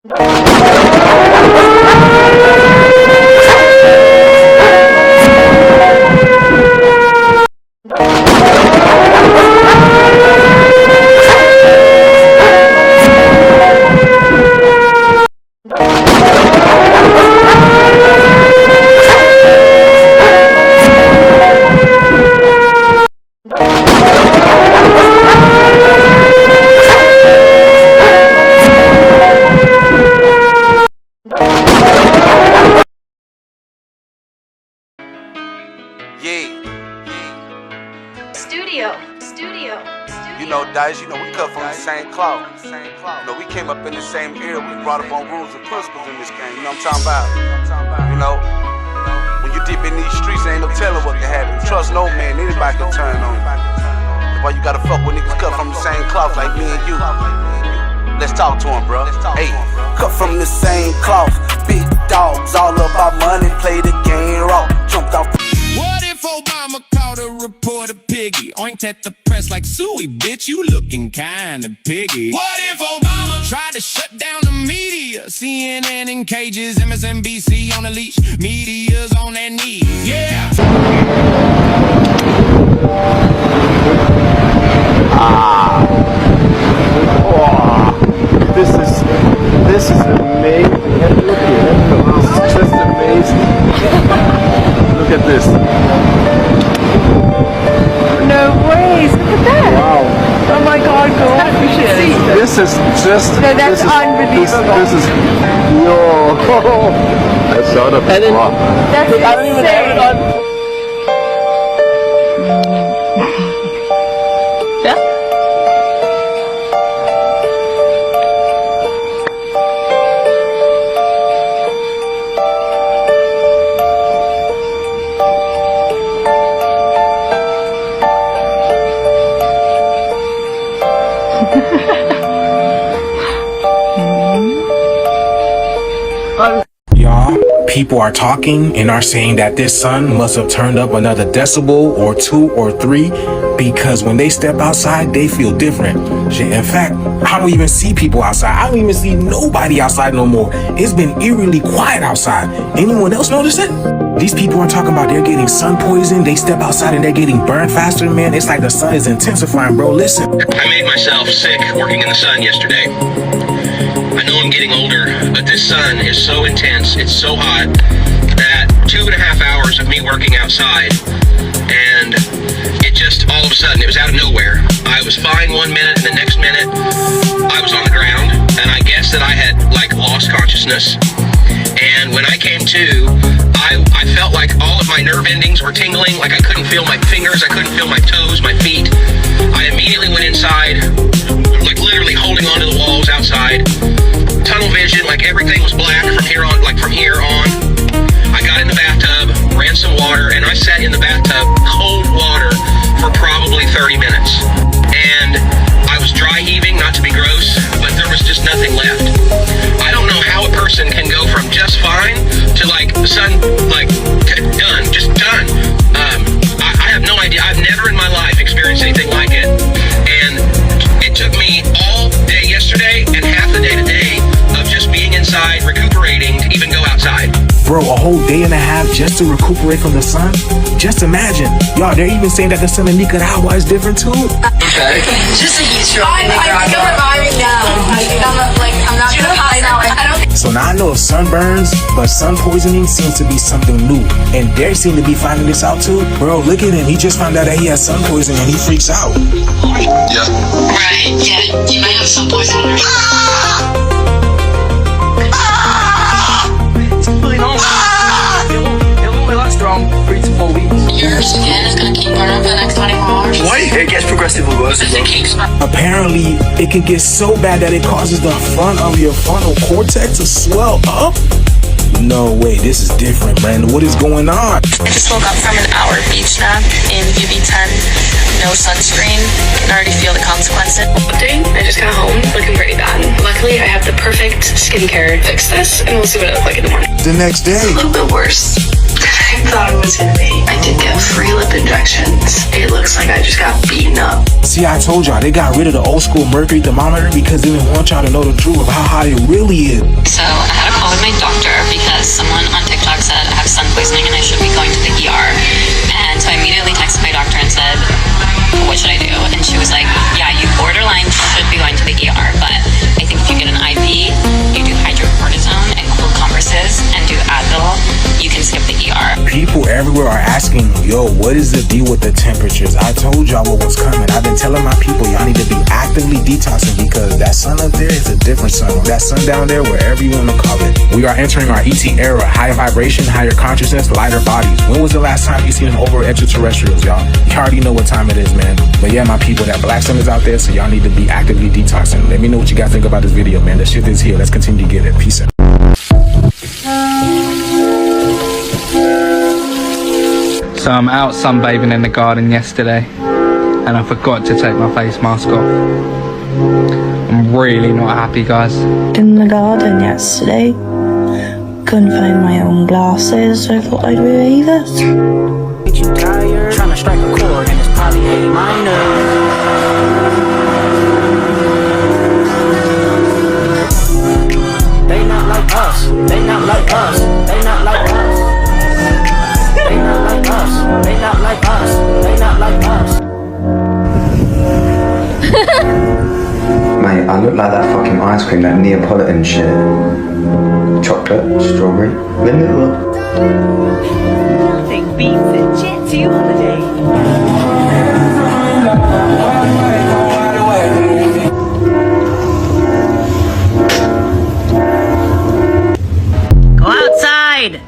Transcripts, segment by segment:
You know, Dice, you know, we cut from the same cloth. You know, we came up in the same era. We brought up on rules and principles in this game. You know what I'm talking about? You know, when you deep in these streets, ain't no telling what can happen. Trust no man, anybody can turn on you. That's why you gotta fuck with niggas cut from the same cloth like me and you. Let's talk to him, bro. Hey, cut from the same cloth. Big dogs, all about money, play the game raw. Jumped off. What if Obama called a reporter piggy? Oinked at the press like Suey, bitch, you looking kinda piggy. What if Obama tried to shut down the media? CNN in cages, MSNBC on a leash, media's on their knees, yeah. This is amazing. Look at it. This is just amazing. Look at this. No ways. Look at that. Wow. Oh my God, go. We should see. This is just. No, that's unbelievable. This is. Yo. That's sort of. That's insane. I don't even have it on. Y'all, people are talking and are saying that this sun must have turned up another decibel or 2 or 3 because when they step outside, they feel different. Shit, in fact, I don't even see people outside. I don't even see nobody outside no more. It's been eerily quiet outside. Anyone else notice it? These people are talking about they're getting sun poison. They step outside and they're getting burned faster, man. It's like the sun is intensifying, bro. Listen. I made myself sick working in the sun yesterday. I know I'm getting older, but this sun is so intense, it's so hot, that 2.5 hours of me working outside, and it just, all of a sudden, it was out of nowhere. I was fine 1 minute, and the next minute, I was on the ground, and I guess that I had, like, lost consciousness. And when I came to, I felt like all of my nerve endings were tingling, like I couldn't feel my fingers, I couldn't feel my toes, my feet. I immediately went inside, like literally holding onto the walls outside. Tunnel vision, like everything was black from here on, like from here on. I got in the bathtub, ran some water, and I sat in the bathtub, cold water, for probably 30 minutes. And I was dry heaving, not to be gross, but there was just nothing left. I don't know how a person can go from just fine to like the sun, like done, just done. I have no idea. I've never in my life experienced anything like it. And it took me all day yesterday and half the day today of just being inside, recuperating to even go outside. Bro, a whole day and a half just to recuperate from the sun? Just imagine. Y'all, they're even saying that the sun in Nicaragua is different too. Okay. Just a heat stroke. I think I'm reviving now. I'm not gonna pass out. So now I know of sunburns, but sun poisoning seems to be something new. And they seem to be finding this out too. Bro, look at him. He just found out that he has sun poisoning and he freaks out. Yeah. Right, yeah. You might have sun poisoning. It's completely normal. It won't last around 3 to 4 weeks. Your skin is gonna keep burning for the next 24 hours. What? It gets progressively worse. Apparently, it can get so bad that it causes the front of your frontal cortex to swell up. No way, this is different, man. What is going on? I just woke up from an hour beach nap in UV10. No sunscreen. Can already feel the consequences. Day, I just got home looking pretty bad. Luckily, I have the perfect skincare to fix this, and we'll see what it looks like in the morning. The next day. It's a little bit worse than I thought it was gonna be. I did get free lip injections. It looks like I just got beaten up. See, I told y'all, they got rid of the old school mercury thermometer because they didn't want y'all to know the truth of how hot it really is. So I had a call with my doctor because someone on TikTok said I have sun poisoning and I should be going to the ER. And so I immediately texted my doctor and said, what should I do? And she was like, yeah, you borderline should be going to the ER, but I think if you get an IV, you do hydrocortisone and cold compresses and do Advil, you can skip the ER. People everywhere are asking, yo, what is the deal with the temperatures? I told y'all what was coming. I've been telling my people, y'all need to be actively detoxing because that sun up there is a different sun. That sun down there, wherever you want to call it. We are entering our ET era, higher vibration, higher consciousness, lighter bodies. When was the last time you seen an over extraterrestrials, y'all? You already know what time it is, man. But yeah, my people, that black sun is out there, so y'all need to be actively detoxing. Let me know what you guys think about this video, man. The shit is here. Let's continue to get it. Peace out. So I'm out sunbathing in the garden yesterday and I forgot to take my face mask off. I'm really not happy, guys. In the garden yesterday, couldn't find my own glasses, so I thought I'd wear this. Trying to strike a chord and it's probably A minor. They not like us, they not like us, they not like us. They not like us, they not like us, they not like us. Mate, I look like that fucking ice cream, that Neapolitan shit. Chocolate, strawberry, vanilla. Nothing beats a Jet 2 holiday. Go outside!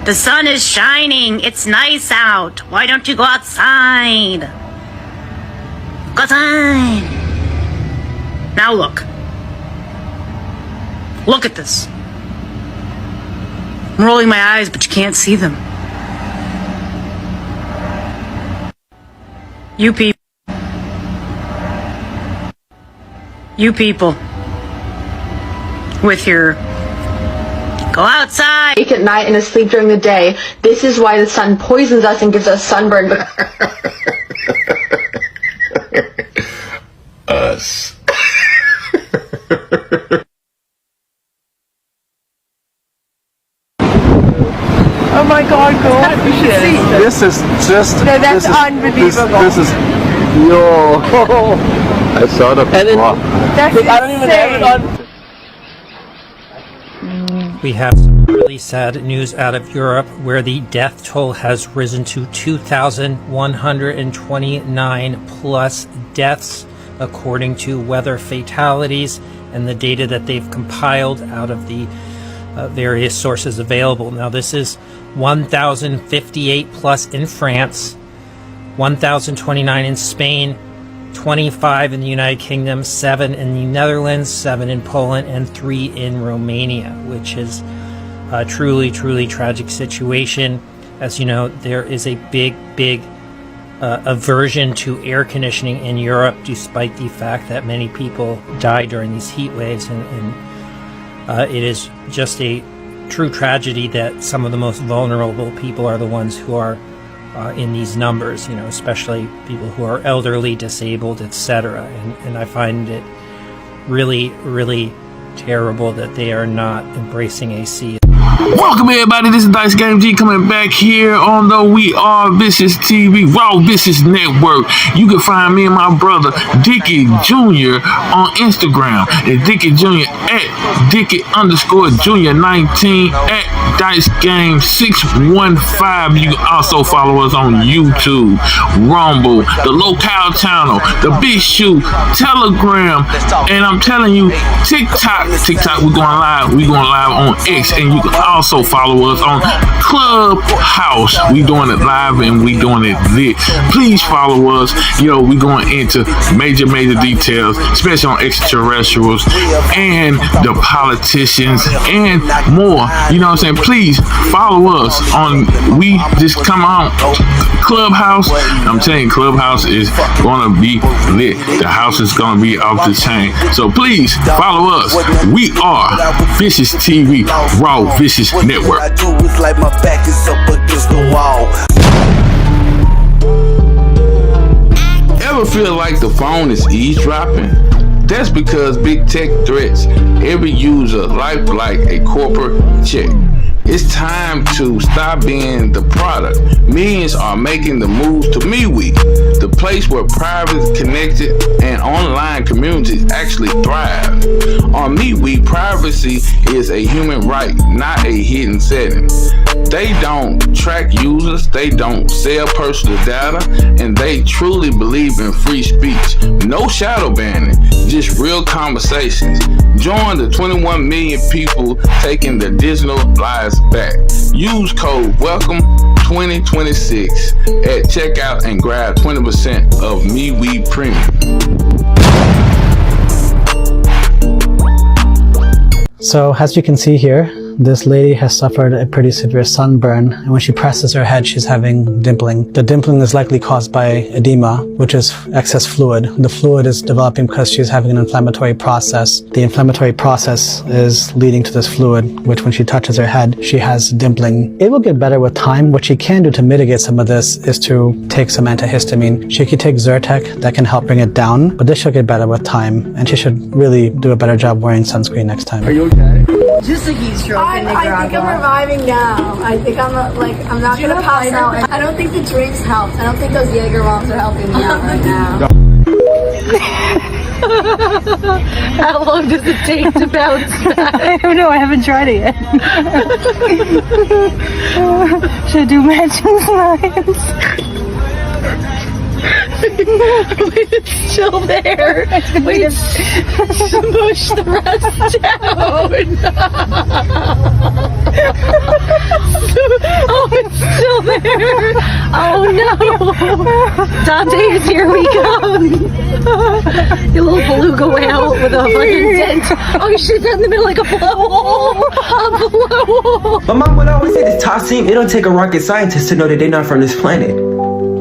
The sun is shining! It's nice out! Why don't you go outside? Go outside! Now look. Look at this. I'm rolling my eyes, but you can't see them. You people. You people. With your... Go outside! Wake at night and asleep during the day. This is why the sun poisons us and gives us sunburn. Us. Oh my God, God! This is just. No, that's unbelievable. This is. Yo. I saw the. That's I don't even have it on. We have some really sad news out of Europe where the death toll has risen to 2,129 plus deaths according to weather fatalities and the data that they've compiled out of the various sources available. Now this is 1,058 plus in France, 1,029 in Spain, 25 in the United Kingdom, 7 in the Netherlands, 7 in Poland, and 3 in Romania, which is a truly, truly tragic situation. As you know, there is a big aversion to air conditioning in Europe, despite the fact that many people die during these heat waves, and it is just a true tragedy that some of the most vulnerable people are the ones who are in these numbers, you know, especially people who are elderly, disabled, etc. And I find it really, really terrible that they are not embracing AC. Welcome everybody, this is Dice Game G coming back here on the We Are Vicious TV Raw Vicious Network. You can find me and my brother Dickie Jr. on Instagram. It's Dickie Jr. at Dickie_Jr19 at Dice Game 615. You can also follow us on YouTube, Rumble, the Locale channel, the Big Shoe, Telegram, and I'm telling you, TikTok, we're going live on X, and you can also follow us on Clubhouse. We doing it live and we doing it lit. Please follow us. Yo, we going into major details, especially on extraterrestrials and the politicians, and more. You know what I'm saying? Please follow us on, we just come on Clubhouse. I'm telling you, Clubhouse is gonna be lit. The house is gonna be off the chain. So please follow us. We are Vicious TV, Raw Vicious Network. I do is like my back is up against the wall. Ever feel like the phone is eavesdropping? That's because big tech threats every user life like a corporate check. It's time to stop being the product. Millions are making the move to MeWe, the place where private, connected, and online communities actually thrive. On MeWe, privacy is a human right, not a hidden setting. They don't track users, they don't sell personal data, and they truly believe in free speech. No shadow banning, just real conversations. Join the 21 million people taking their digital lives back. Use code WELCOME2026 at checkout and grab 20% of MeWe Premium. So as you can see here, this lady has suffered a pretty severe sunburn, and when she presses her head, she's having dimpling. The dimpling is likely caused by edema, which is excess fluid. The fluid is developing because she's having an inflammatory process. The inflammatory process is leading to this fluid, which when she touches her head, she has dimpling. It will get better with time. What she can do to mitigate some of this is to take some antihistamine. She could take Zyrtec, that can help bring it down, but this should get better with time, and she should really do a better job wearing sunscreen next time. Are you okay? Just a heat stroke. I think I'm reviving now. I think I'm not gonna pass out. I don't think the drinks helped. I don't think those Jaeger bombs are helping me out right now. How long does it take to bounce back? I don't know, I haven't tried it yet. Should I do matching slides? Wait, it's still there. Wait, smush the rest down. Oh, it's still there. Oh no. Dante's, here we come. Your little beluga whale with a fucking dent. Oh shit, that's in the middle like a blowhole. A blowhole. My mom would always say this, Tassim, it don't take a rocket scientist to know that they're not from this planet.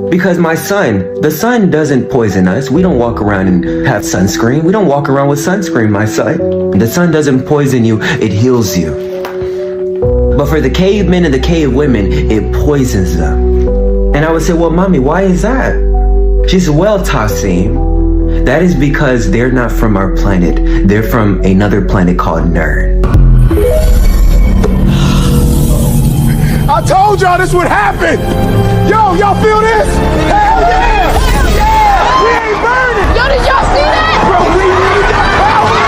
Because the sun doesn't poison us. We don't walk around and have sunscreen. We don't walk around with sunscreen, my son. The sun doesn't poison you, it heals you. But for the cavemen and the cave women, it poisons them. And I would say, well, mommy, why is that? She said, well, Tassim, that is because they're not from our planet. They're from another planet called Nerd. I told y'all this would happen! Yo, y'all feel this? Hell yeah! Hell yeah! We ain't burning! Yo, did y'all see that? Bro, we really got power!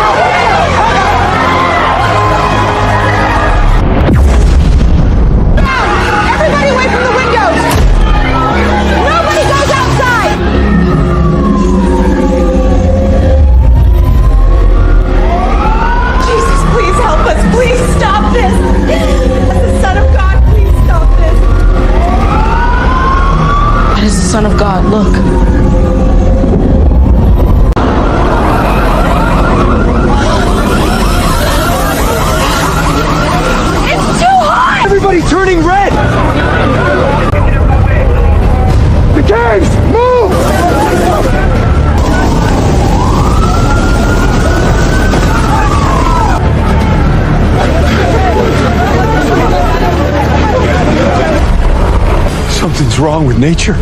Everybody away from the windows! Nobody goes outside! Jesus, please help us! Please stop this! As the Son of God, please stop this! That is the Son of God, look. It's too hot! Everybody turning red! The caves! Move! Something's wrong with nature.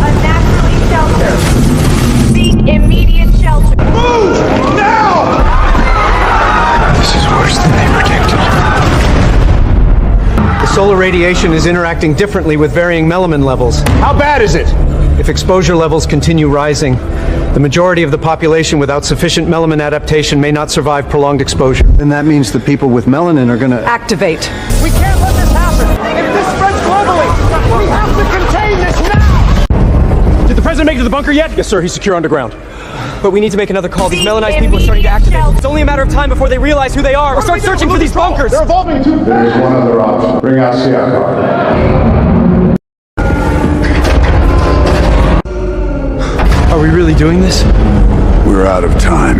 Unnaturally shelter. Seek immediate shelter. Move! Now! This is worse than they predicted. The solar radiation is interacting differently with varying melanin levels. How bad is it? If exposure levels continue rising, the majority of the population without sufficient melanin adaptation may not survive prolonged exposure. And that means the people with melanin are gonna Activate. We can't let this happen! If this spreads globally, make it to the bunker yet? Yes, sir. He's secure underground. But we need to make another call. These melonized people are starting to activate. It's only a matter of time before they realize who they are or start searching for these bunkers. They're evolving too. There's one other option. Bring out Siakar. Are we really doing this? We're out of time.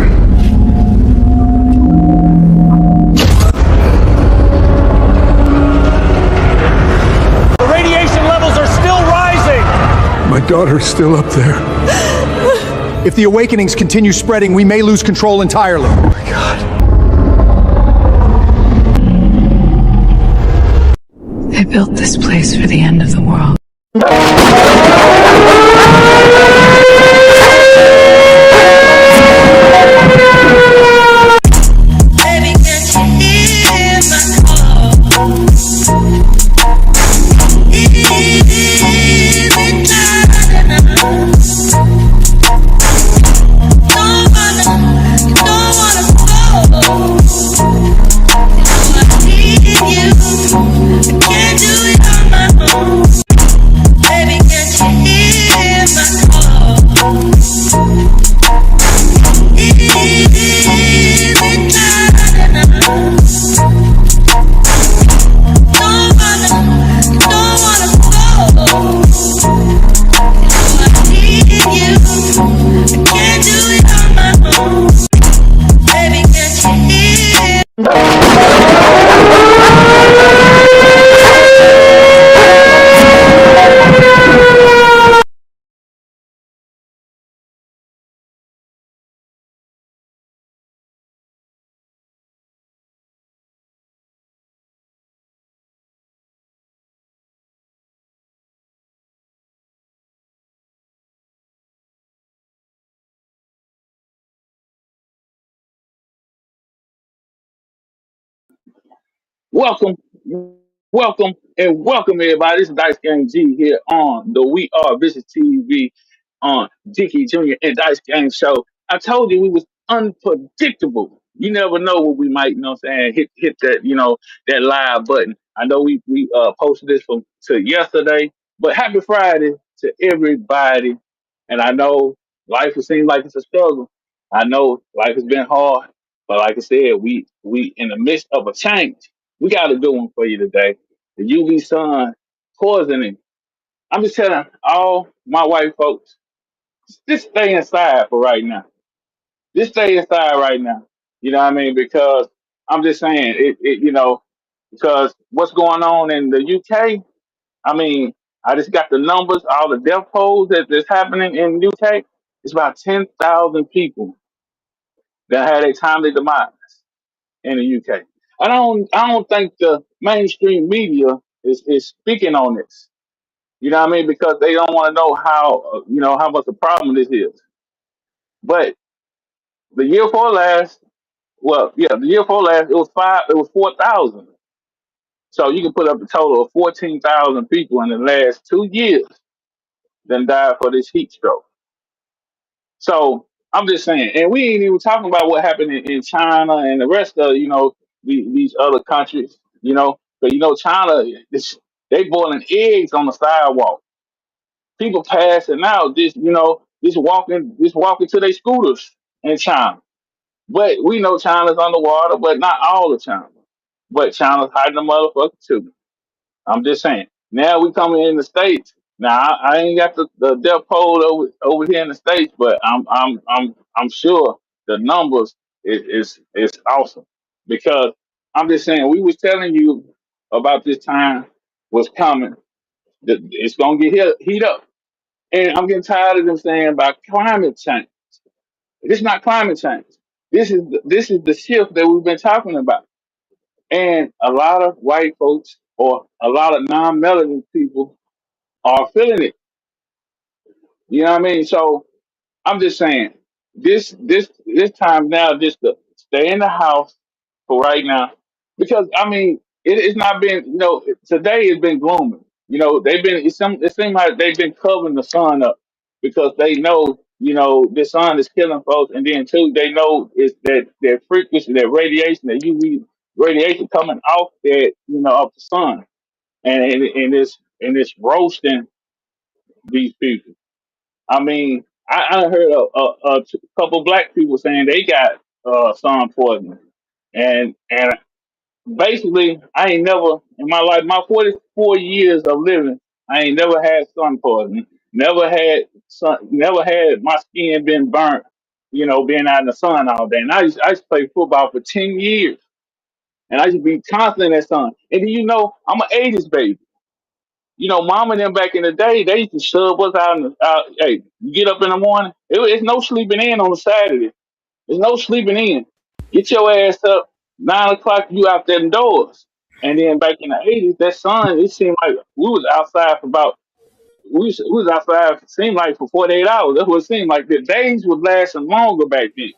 The radiation levels are still rising. My daughter's still up there. If the awakenings continue spreading, we may lose control entirely. Oh my God. They built this place for the end of the world. Welcome, and welcome everybody. This is Dice Game G here on the We Are Business TV on Dickie Jr. and Dice Game Show. I told you we was unpredictable. You never know what we might, you know what I'm saying, hit that, that live button. I know we posted this to yesterday, but happy Friday to everybody. And I know life will seem like it's a struggle. I know life has been hard, but like I said, we in the midst of a change. We got a good one for you today. The UV sun poisoning. I'm just telling all my white folks, just stay inside for right now. Just stay inside right now. You know what I mean? Because I'm just saying because what's going on in the UK, I mean, I just got the numbers, all the death tolls that's happening in UK. It's about 10,000 people that had a timely demise in the UK. I don't think the mainstream media is speaking on this. You know what I mean? Because they don't want to know how much a problem this is. But the year before last, the year before last, it was 4,000. So you can put up a total of 14,000 people in the last 2 years that died for this heat stroke. So I'm just saying, and we ain't even talking about what happened in China and the rest of these other countries. But China, they boiling eggs on the sidewalk. People passing out, just walking to their scooters in China. But we know China's underwater, but not all of China. But China's hiding the motherfucker too. I'm just saying. Now we coming in the states. Now I ain't got the death poll over here in the states, but I'm sure the numbers is awesome because I'm just saying we was telling you about this time was coming. That it's gonna get heat up, and I'm getting tired of them saying about climate change. It's not climate change. This is the shift that we've been talking about. And a lot of white folks or a lot of non-melanated people are feeling it. You know what I mean? So I'm just saying this time now just to stay in the house for right now. Because I mean it's not been today it's been gloomy. It seems like they've been covering the sun up because they know the sun is killing folks, and then too they know it's that frequency, that radiation, that UV radiation coming off of the sun, and it's roasting these people. I mean, I heard a couple black people saying they got sun poisoning, and basically, I ain't never in my life, my 44 years of living, I ain't never had sun poisoning. Never had my skin been burnt. You know, being out in the sun all day. And I used to play football for 10 years, and I used to be constantly in that sun. And then I'm an '80s baby. Mom and them back in the day, they used to shove us out. Hey, you get up in the morning. It's no sleeping in on a Saturday. There's no sleeping in. Get your ass up 9 o'clock. You out there indoors. And then back in the '80s, that sun, it seemed like we was outside for about we was outside. It seemed like for 48 hours. That's what it seemed like. The days was lasting longer back then.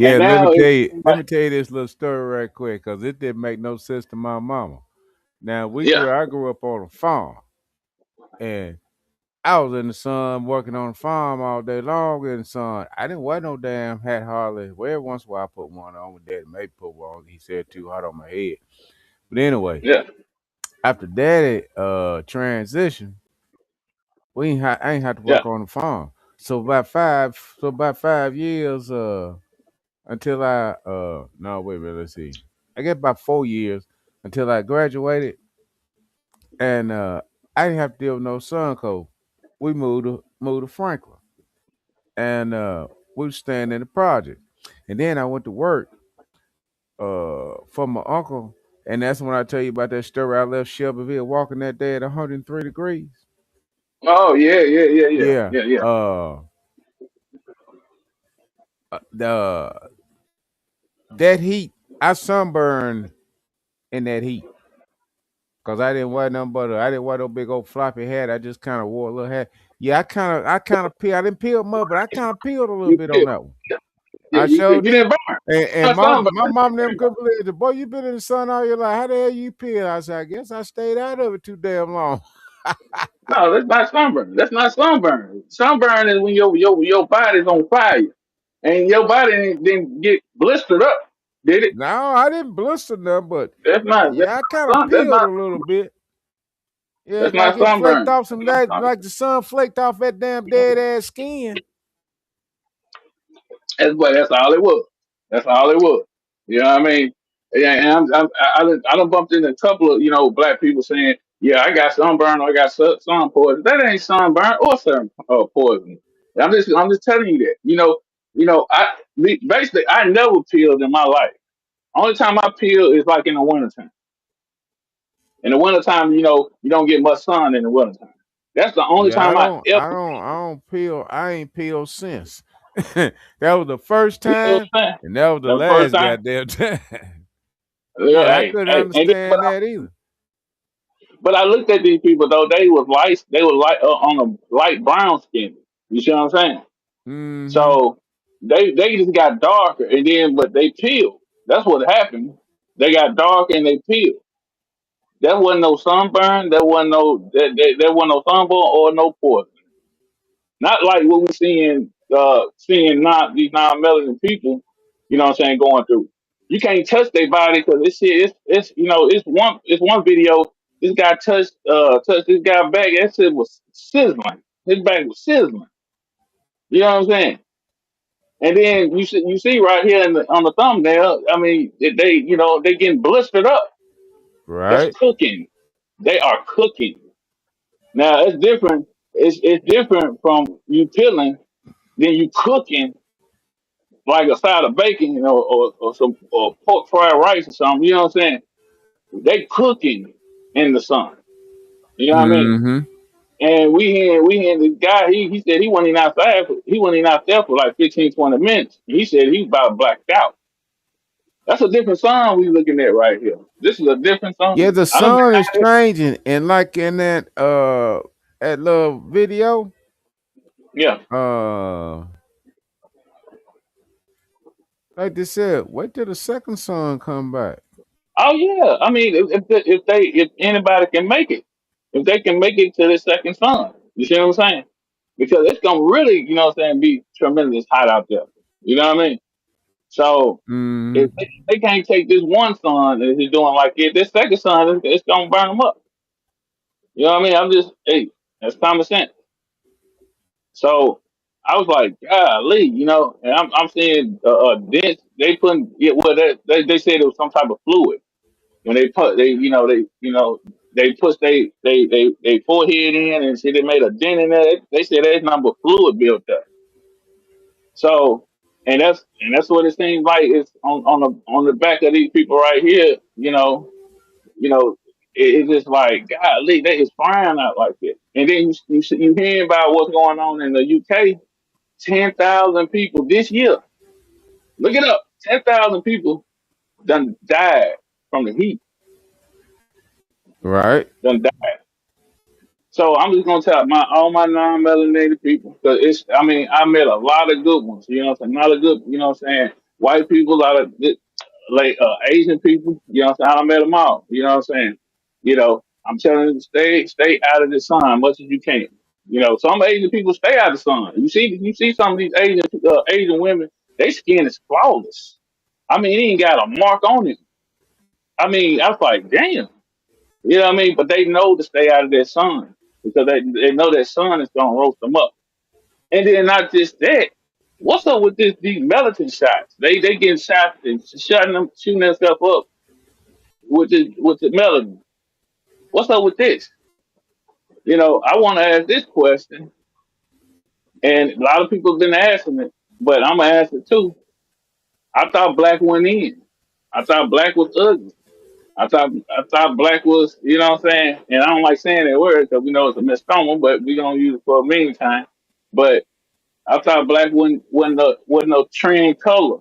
And Yeah, let me now tell it you. seems Let like me tell you this little story right quick, cause it didn't make no sense to my mama. Now yeah, I grew up on a farm, and I was in the sun working on the farm all day long in the sun. I didn't wear no damn hat hardly. Well, every once in a while I put one on. My dad maybe put one. He said too hot on my head. But anyway, yeah, after daddy transition, I ain't had to yeah. work on the farm. So about 5 years until I no wait a minute, let's see. I guess about 4 years until I graduated, and I didn't have to deal with no sun cold. We moved to Franklin, and we were staying in the project. And then I went to work for my uncle, and that's when I tell you about that story. I left Shelbyville walking that day at 103 degrees. Oh yeah, yeah, yeah, yeah, Yeah. yeah, yeah. The that heat, I sunburned in that heat. Cause I didn't wear nothing but I didn't wear no big old floppy hat. I just kind of wore a little hat. Yeah, I kind of peeled. I didn't peel mud, but I kind of peeled a little You bit on did. that one. Yeah, I you sure didn't did. burn. And Not my sunburn. mom never could believe it. Boy, you been in the sun all your life. How the hell you peel? I said, I guess I stayed out of it too damn long. No, that's not sunburn. That's not sunburn. Sunburn is when your body's on fire, and your body didn't get blistered up. Did it? No, I didn't blister nothing, but That's not. That's yeah, I kind not of sun. That's peeled a not. little bit. Yeah, That's like not it flaked sunburn. off some like the sun flaked off that damn dead ass skin. That's all it was. That's all it was. You know what I mean? Yeah, and I done bumped into a couple of black people saying, "Yeah, I got sunburn or I got sun poison." That ain't sunburn or sun poison. I'm just telling you that. Basically I never peeled in my life. Only time I peel is like in the wintertime. In the wintertime, you don't get much sun in the wintertime. That's the only Yeah, time I ever I don't peel. I ain't peeled since. That was the first peeled time, sun. and that was the The first last time. goddamn time. Yeah, Yeah, I hey, couldn't hey, and then, understand that either. but I looked at these people though. They was light. They were light on a light brown skin. You see what I'm saying? Mm-hmm. So they just got darker, and then but they peeled. That's what happened. They got dark and they peeled. There wasn't no sunburn. There wasn't no sunburn or no poison. Not like what we seeing not these non-melanin people. You know what I'm saying? Going through. You can't touch their body because this shit. It's one video. This guy touched this guy back. That shit was sizzling. His back was sizzling. You know what I'm saying? And then you see right here on the thumbnail. I mean, they getting blistered up. That's Right. cooking. They are cooking. Now it's different. It's different from you peeling than you cooking like a side of bacon, or some or pork fried rice or something. You know what I'm saying? They cooking in the sun. You know what I mean? Mm-hmm. And we hearing this guy. He said he wasn't even outside. He wasn't even out there for like 15, 20 minutes. He said he about blacked out. That's a different song we looking at right here. This is a different Yeah, song. the I don't sun is changing, and like in that little video, yeah. uh, like they said, wait till the second sun come back. Oh yeah. I mean, if anybody can make it, if they can make it to the second sun, you see what I'm saying? Because it's gonna really, what I'm saying, be tremendous hot out there. You know what I mean? So if Mm-hmm. they can't take this one sun and he's doing like it, this second sun, it's gonna burn them up. You know what I mean? I'm just, hey, that's common sense. So I was like, golly, and I'm seeing dents. They putting yeah, well, they said it was some type of fluid when they put they push they forehead in and see they made a dent in there. They said there's number fluid built up. So and that's what it seems like it's on the back of these people right here. It's just like golly, they is frying out like that. And then you hearing about what's going on in the UK. 10,000 people this year. Look it up. 10,000 people done died from the heat. Right. Done died. So I'm just gonna tell all my non-melanated people because I mean I met a lot of good ones. You know what I'm saying? Not a good. You know what I'm saying? White people, a lot of good, like Asian people. You know what I'm saying? I met them all. You know what I'm saying? I'm telling you, to stay out of the sun as much as you can. Some Asian people stay out of the sun. You see some of these Asian women, their skin is flawless. I mean, it ain't got a mark on it. I mean, I was like, damn. You know what I mean? But they know to stay out of that sun because they know that sun is gonna roast them up. And then not just that. What's up with these melatonin shots? They getting shots and shooting themselves up with the melatonin. What's up with this? I want to ask this question, and a lot of people have been asking it, but I'm gonna ask it too. I thought black went in. I thought black was ugly. I thought black was, you know what I'm saying? And I don't like saying that word because we know it's a misnomer, but we gonna use it for a meantime. But I thought black wasn't no trend color.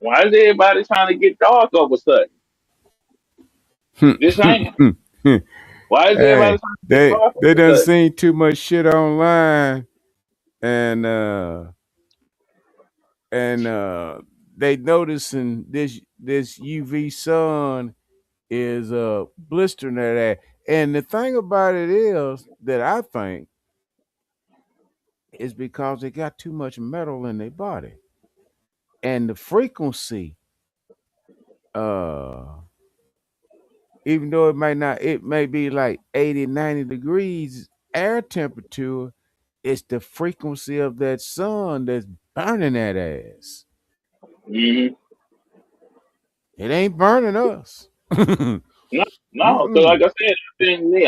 Why is everybody trying to get dark all of a sudden? This ain't. Why is everybody Hey, trying to get they dark all they of a done sudden? seen too much shit online, and they noticing this UV sun is blistering that ass. And the thing about it is that I think is because they got too much metal in their body, and the frequency, uh, even though it may be like 80, 90 degrees air temperature, it's the frequency of that sun that's burning that ass. Mm-hmm. It ain't burning us. No, no. So like Mm-mm. I said,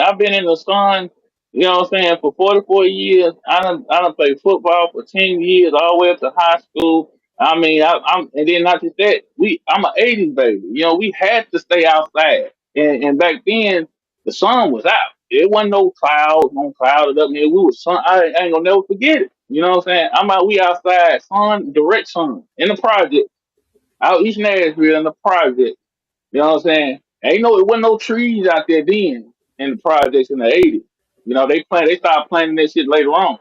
I've been in the sun, you know what I'm saying, for 44 years. I done played football for 10 years, all the way up to high school. I mean, and then not just that, I'm an 80s baby. We had to stay outside. And back then, the sun was out. There wasn't no clouds, no clouded up there. We was sun. I ain't gonna never forget it. You know what I'm saying? We outside, sun, direct sun, in the project, out East Nashville in the project. You know what I'm saying? It wasn't no trees out there then in the projects in the 80s. They started planting that shit later on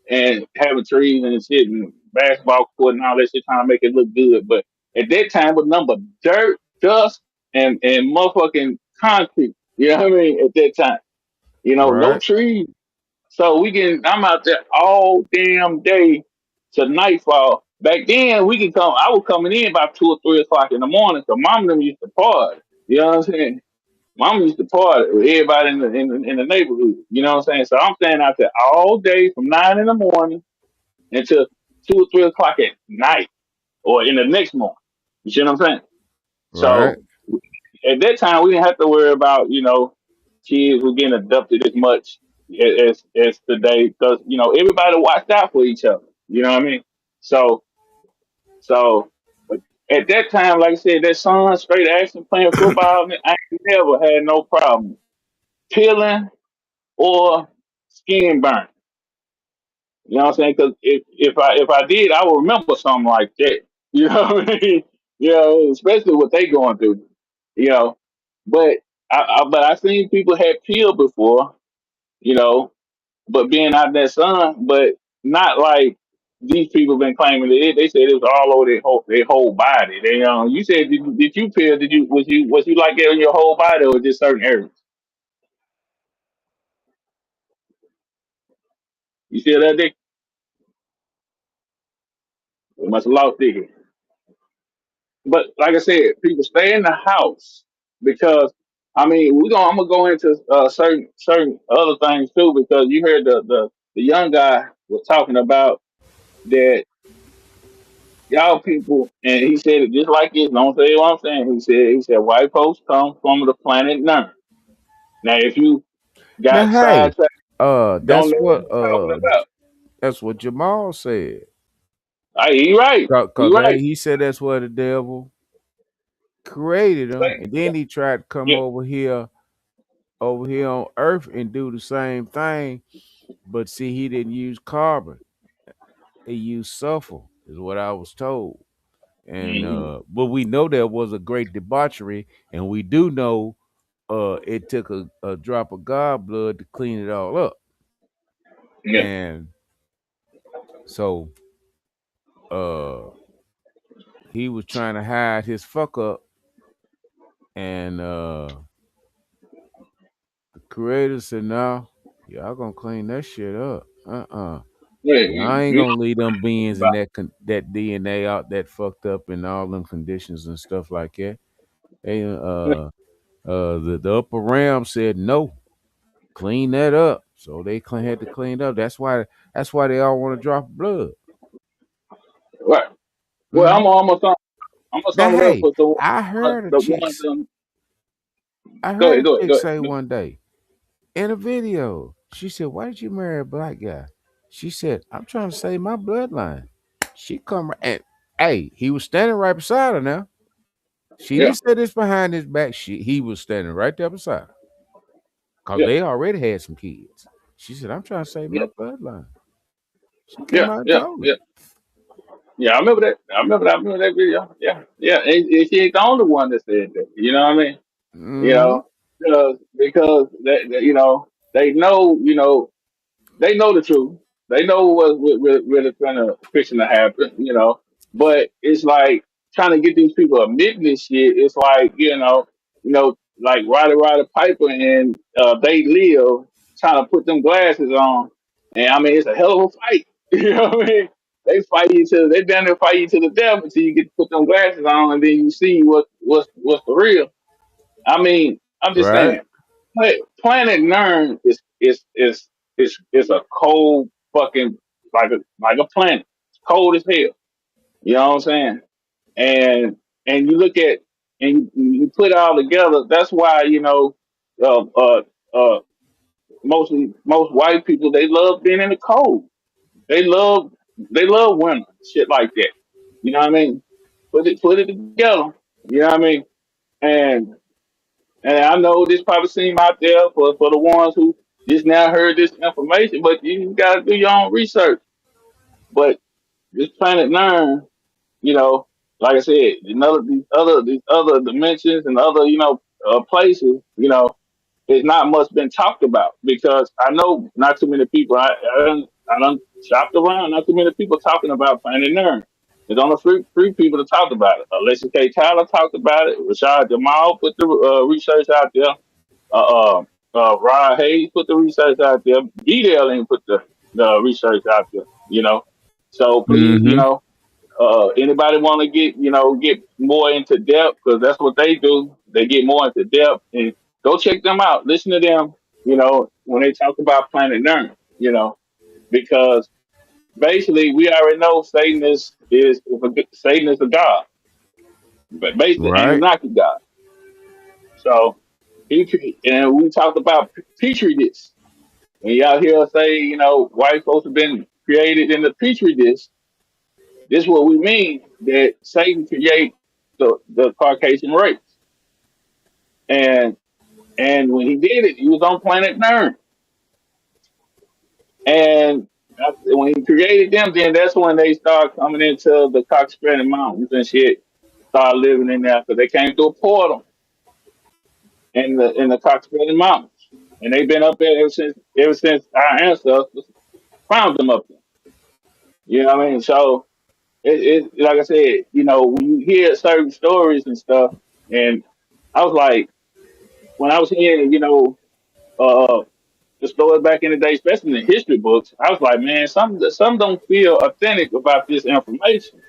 and having trees and shit and basketball court and all that shit trying to make it look good. But at that time it was number dirt, dust, and motherfucking concrete. You know what I mean? At that time. No Right. trees. So I'm out there all damn day to nightfall. Back then, I was coming in about 2 or 3 o'clock in the morning. So mom and them used to party. You know what I'm saying? Mom used to party with everybody in the neighborhood. You know what I'm saying? So I'm staying out there all day from 9 in the morning until 2 or 3 o'clock at night or in the next morning. You see what I'm saying? Right. So at that time, we didn't have to worry about kids were getting abducted as much as today because everybody watched out for each other. You know what I mean? So so but at that time, like I said, that son straight action playing football, I ain't never had no problem peeling or skin burn. You know what I'm saying? Because if I did, I would remember something like that. You know what I mean? Especially what they going through. You know, but I seen people had peeled before. You know, but being out in that sun, but not like these people been claiming that they said it was all over their whole body. You said did you peel? Was you like that on your whole body or just certain areas? You see that, Dick? We must have lost Dick. But like I said, people stay in the house because I'm gonna go into certain other things too because you heard the young guy was talking about that y'all people, and he said it just like this. Don't say what I'm saying. He said white folks come from the planet Nine. Now, if you Now, got hey, sidetracked, don't know what he's talking about. that's what Jamal said. He right. He Cause right. he said that's where the devil created him, and Yeah. then he tried to come Yeah. over here on Earth and do the same thing. But see, he didn't use carbon; he used sulfur, is what I was told. And Mm-hmm. but we know there was a great debauchery, and we do know it took a drop of God blood to clean it all up. Yeah. And so uh he was trying to hide his fuck up, and the creator said, "No, y'all gonna clean that shit up. Yeah. Y'all ain't You gonna leave them know beings and about that DNA out that fucked up in all them conditions and stuff like that." They the upper realm said no, clean that up. So they had to clean up. That's why they all want to drop blood. right. Well, Hmm. I'm gonna Now, sum it up hey, for the I heard a the chick. ones. I Go heard ahead. a Go ahead. chick Go say ahead. one day in a video. She said, "Why did you marry a black guy?" She said, "I'm trying to save my bloodline." She come and hey, he was standing right beside her. Now she Yeah. didn't say this behind his back. He was standing right there beside her because Yeah. they already had some kids. She said, "I'm trying to save Yeah. my bloodline." She came Yeah. out and Yeah. told it. Yeah. Yeah. I remember that. I remember that video. Yeah. Yeah. And she ain't the only one that said that. You know what I mean? You Mm-hmm. know, because they know, they know the truth. They know what's really gonna fixing to happen, But it's like trying to get these people admitting this shit. It's like like Ryder Piper and They Live trying to put them glasses on, and I mean it's a hell of a fight. You know what I mean? They fight each other. They down there fight each other to death until you get to put them glasses on, and then you see what's the real. I mean, I'm just Right. saying, Planet Nern is a cold fucking like a planet. It's cold as hell. You know what I'm saying? And you look at you put it all together. That's why uh, uh, uh, most white people they love being in the cold. They love they love winter, shit like that. You know what I mean? Put it together. You know what I mean? And I know this probably seem out there for the ones who just now heard this information, but you got to do your own research. But this Planet Nine, you know, like I said, these other dimensions and other places, it's not much been talked about because I know not too many people. I done shopped around. Not too many people talking about Planet Nine. There's only three people to talk about it. Alexis K. Tyler talked about it. Rashad Jamal put the research out there. Rod Hayes put the research out there. BDL ain't put the research out there. So please, Mm-hmm. anybody want to get more into depth because that's what they do. They get more into depth and go check them out. Listen to them. When they talk about Planet Nern. Because basically we already know Satan is a god, but basically Right. Anunnaki god. So and we talked about petri dish. When y'all hear us say, white folks have been created in the petri dish, this is what we mean that Satan create the Caucasian race. And when he did it, he was on planet Nern. And when he created them, then that's when they start coming into the Cox Spreading Mountains and shit. Start living in there because they came through a portal in the Cox Spreading Mountains. And they've been up there ever since our ancestors found them up there. You know what I mean? So it like I said, when you hear certain stories and stuff, and I was like, when I was hearing, uh, the stories back in the day, especially in the history books, I was like, man, some don't feel authentic about this information,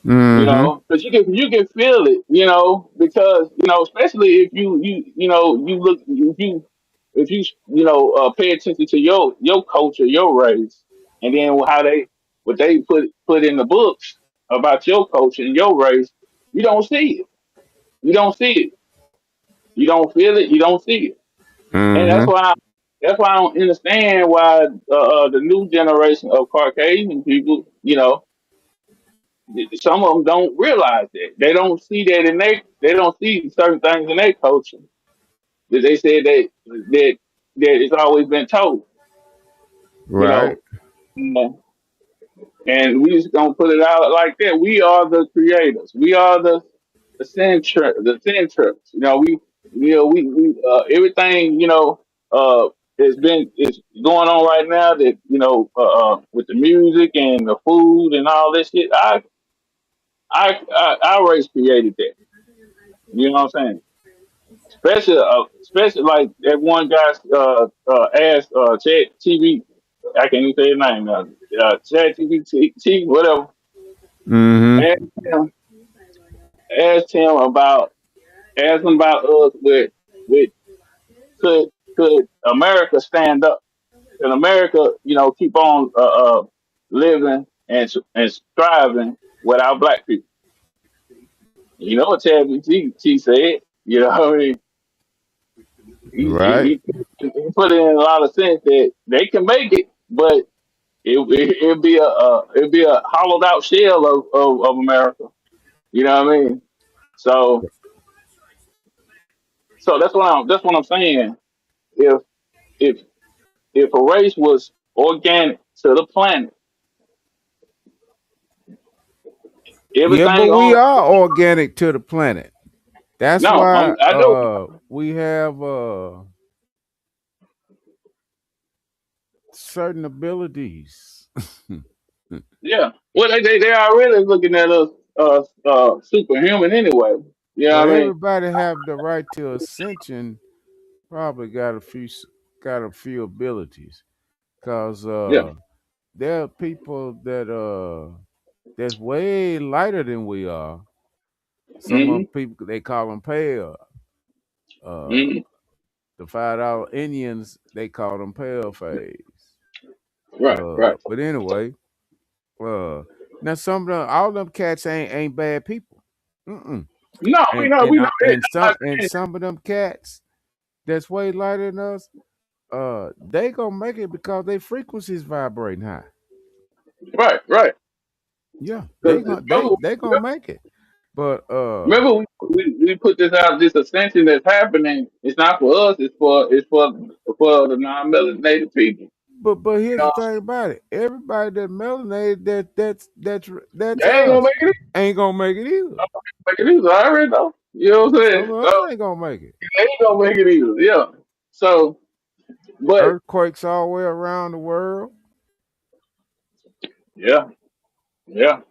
Mm-hmm. because you can feel it, because especially if you look if you pay attention to your culture, your race. and then what they put in the books about your culture and your race, you don't see it. You don't see it. You don't feel it. You don't see it. And Mm-hmm. that's why I don't understand why the new generation of Caucasian people, some of them don't realize that. They don't see that they don't see certain things in their culture that they said that it's always been told, you Right. know. And we just gonna put it out like that. We are the creators. We are the centrics. We everything is going on right now that with the music and the food and all this shit. Our race created that. You know what I'm saying? Especially like that one guy asked Chad TV. I can't even say his name now. Chad TV, whatever. Mm-hmm. Asked him, asked him about asked him about us with could could America stand up? Can America, keep on living and striving without black people? You know what Chad T said? You know what I mean? Right. He put it in a lot of sense that they can make it, but it'd be a hollowed out shell of America. You know what I mean? So that's what I'm saying. If if if a race was organic to the planet, Yeah, but everything we on are organic to the planet. That's no, why I know. we have certain abilities. Yeah. Well, they already looking at us superhuman anyway. You know But what I mean? everybody have the right to ascension. Probably got a few abilities, cause Yeah. there are people that's way lighter than we are. Some of Hmm. them people they call them pale. Uh, Hmm. the $5 Indians they call them pale face. Right. Right. But anyway, uh, now some of them, all them cats ain't bad people. Mm-mm. No, And we and know I, that. I'm not and saying some of them cats that's way lighter than us, they gonna make it because their frequencies vibrating high. right. Right. Yeah, Because they gonna make it. But remember we put this out. This ascension that's happening. It's not for us. For the non-melanated people. but here's You the know, thing about it. Everybody that melanated that's they ain't gonna us make it. ain't gonna make it either. Make it either. I already know. You know what I'm Some saying? of us So ain't gonna make it. they ain't gonna make it either. Yeah. So, but Earthquakes all the way around the world. yeah, yeah.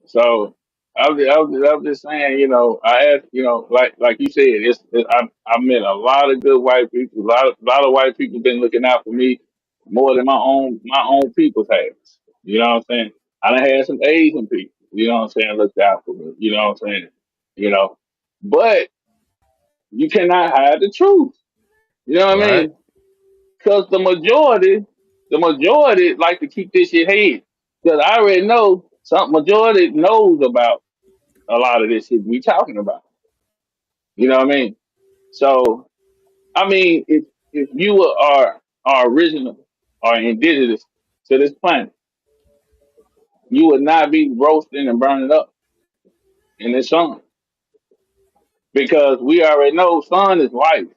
So I was just saying, I asked, like you said, I met a lot of good white people. A lot of white people been looking out for me more than my own people's has. You know what I'm saying? I done had some Asian people. You know what I'm saying? Looked out for me. You know what I'm saying? You know, but you cannot hide the truth. You know what I Right. mean? Because the majority like to keep this shit hid. Because I already know some majority knows about a lot of this shit we talking about. You know what I mean? So I mean, if you are original or indigenous to this planet, you would not be roasting and burning up in the sun because we already know sun is life.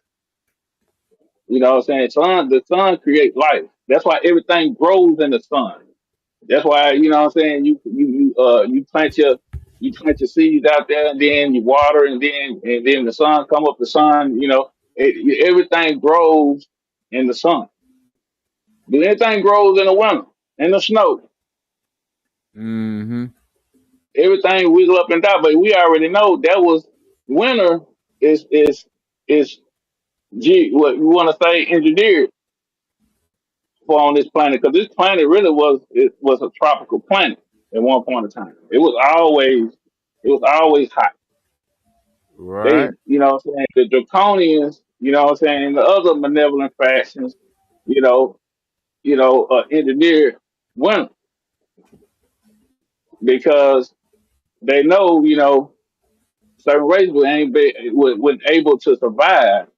You know what I'm saying? The sun creates life. That's why everything grows in the sun. That's why what I'm saying you plant your seeds out there and then you water and then the sun come up. The sun, everything grows in the sun. But anything grows in the winter, in the snow. Mm-hmm. Everything wiggle up and down. But we already know that was winter is what we want to say engineered for on this planet because this planet really was a tropical planet at one point in time. It was always hot. They, Right. what I'm saying, the draconians, what I'm saying, and the other malevolent factions, you know, engineered winter because they know, certain races would able to survive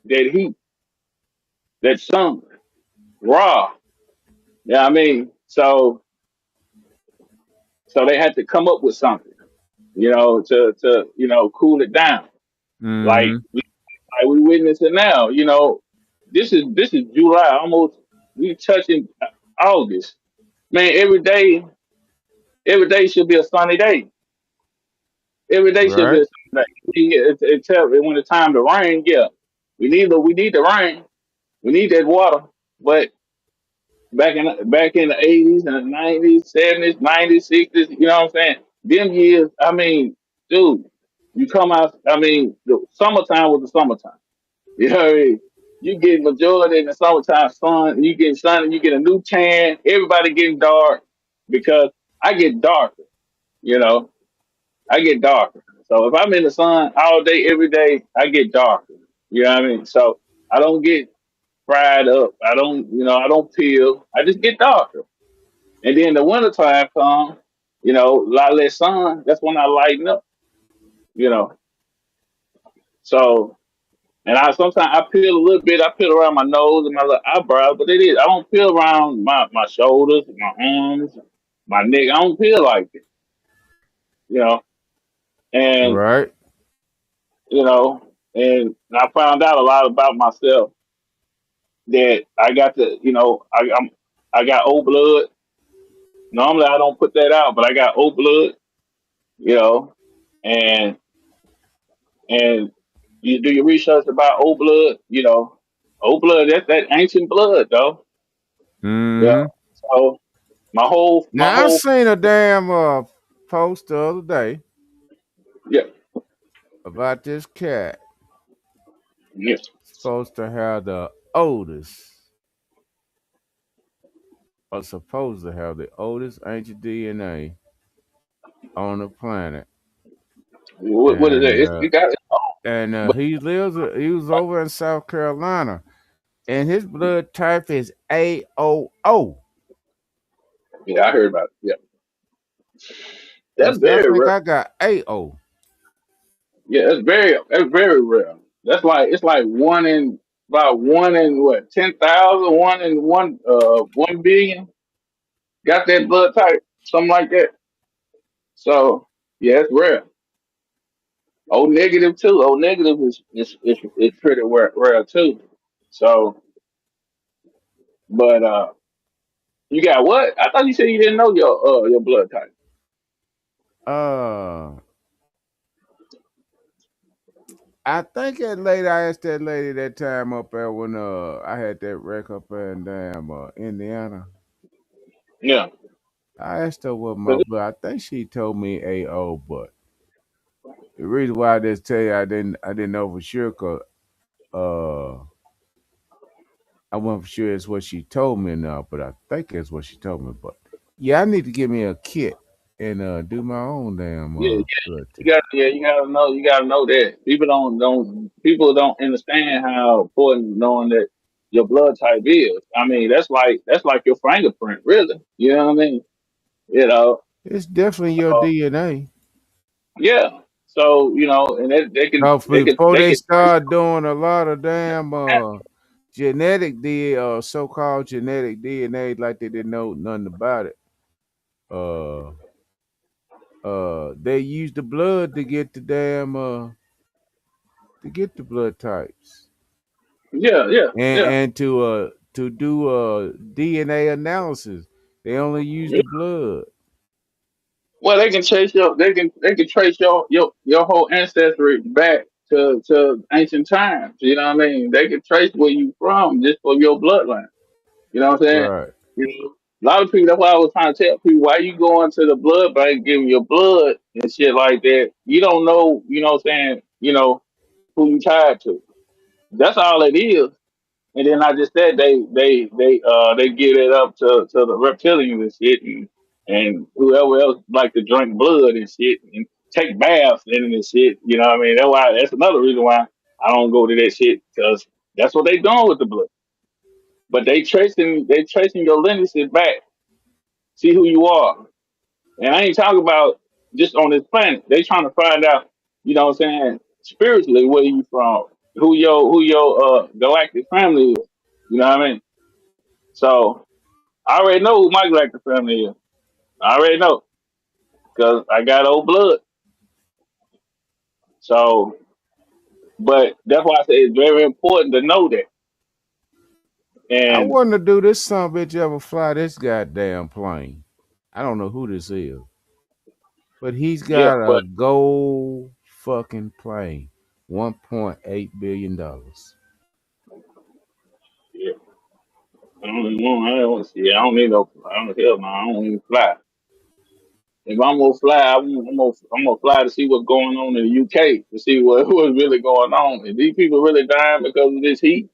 that heat, that sun, raw. Yeah, I mean, so they had to come up with something, to cool it down. Like Mm-hmm. we witnessing now. This is July, almost we touching August. Man, every day should be a sunny day. Every day should be Right. a sunny day. When it's time to rain, yeah, we need the rain. We need that water. But back in the 80s and the 90s, 70s, 90s, 60s, you know what I'm saying? Them years, I mean, dude, you come out, I mean, the summertime was the summertime. You know what I mean? You get majority in the summertime sun, you get a new tan, everybody getting dark because I get darker, you know. I get darker. So if I'm in the sun all day, every day, I get darker. You know what I mean? So I don't get fried up. I don't peel. I just get darker. And then the wintertime comes, a lot less sun. That's when I lighten up, you know. So, and I sometimes I peel a little bit. I peel around my nose and my little eyebrows, but it is. I don't peel around my shoulders, my arms, my neck. I don't peel like it, you know. And Right. you know, and I found out a lot about myself that I got I got old blood. Normally I don't put that out, but I got old blood, you know, and and you do your research about old blood, old blood, that's that ancient blood though. Yeah. Mm-hmm. So my Now I whole seen a damn post the other day yeah, about this cat yeah. supposed to have the oldest, or supposed to have the oldest ancient DNA on the planet, What is and that? It got it all. But he was over in South Carolina, and his blood type is AOO. yeah, I heard about it. Yeah. That's Instead, I very think rare. I got AO. Yeah, that's very rare. That's like it's like one in what 10,000, one billion. Got that blood type, something like that. So yeah, it's rare. O negative too. O negative is pretty rare too. So, but you got what? I thought you said you didn't know your blood type. Uh, I think that lady, I asked that lady that time up there when I had that wreck up there in damn Indiana. Yeah. I asked her what my 'Cause blood. I think she told me AO, but the reason why I just tell you I didn't know for sure because uh I wasn't for sure it's what she told me now, but I think it's what she told me. But yeah, I need to get me a kit and do my own damn yeah, blood you test. got yeah, you gotta know that people don't understand how important knowing that your blood type is. I mean, that's like your fingerprint, really. You know what I mean? You know, It's definitely your uh, DNA. yeah. So and they can So they can before they they can trace start doing a lot of damn so-called genetic DNA, like they didn't know nothing about it. Uh, they use the blood to get the blood types yeah, yeah, and yeah. to do DNA analysis. They only use Yeah. the blood. Well, they can trace your whole ancestry back to ancient times. You know what I mean? They can trace where you from just for your bloodline. You know what I'm saying? Right. A lot of people. That's why I was trying to tell people why you going to the blood bank, giving your blood and shit like that. You don't know. You know what I'm saying? Who you tied to. That's all it is. And then I just said they give it up to the reptilians and shit, and whoever else like to drink blood and shit and take baths in it and shit. You know what I mean? That's another reason why I don't go to that shit because that's what they doing with the blood. but they tracing your lineages back, see who you are. And I ain't talking about just on this planet. They trying to find out, you know what I'm saying, spiritually where you from, who your galactic family is. You know what I mean? So I already know who my galactic family is. I already know because I got old blood. So, but that's why I say it's very important to know that. I And wonder, do this son of a bitch ever fly this goddamn plane? I don't know who this is, but he's yeah, got a but gold fucking plane, $1.8 billion. yeah, I don't want to see. I don't need no. I don't hell no. I don't even fly. If I'm gonna fly, I'm gonna fly to see what's going on in the UK to see what's really going on. And these people really dying because of this heat.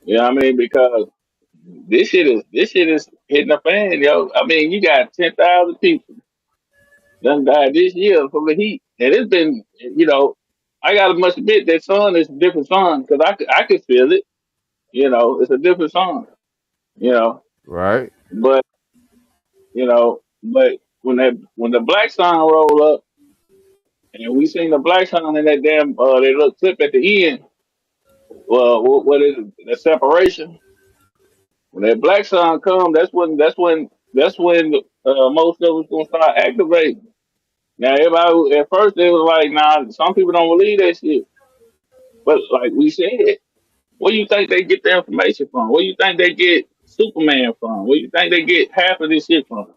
You know what I mean? Because this shit is hitting the fan, yo. I mean, you got 10,000 people done died this year from the heat, and it's been, I gotta must admit that sun is a different sun because I could feel it. It's a different sun. You know, Right? but but when the black sun roll up. And we seen the black sun in that damn that little clip at the end. Well, what is it? The separation. When that black sun come, that's when most of us gonna start activating. Now, everybody at first they was like, nah. Some people don't believe that shit. But like we said, where you think they get the information from? Where you think they get Superman from? Where you think they get half of this shit from?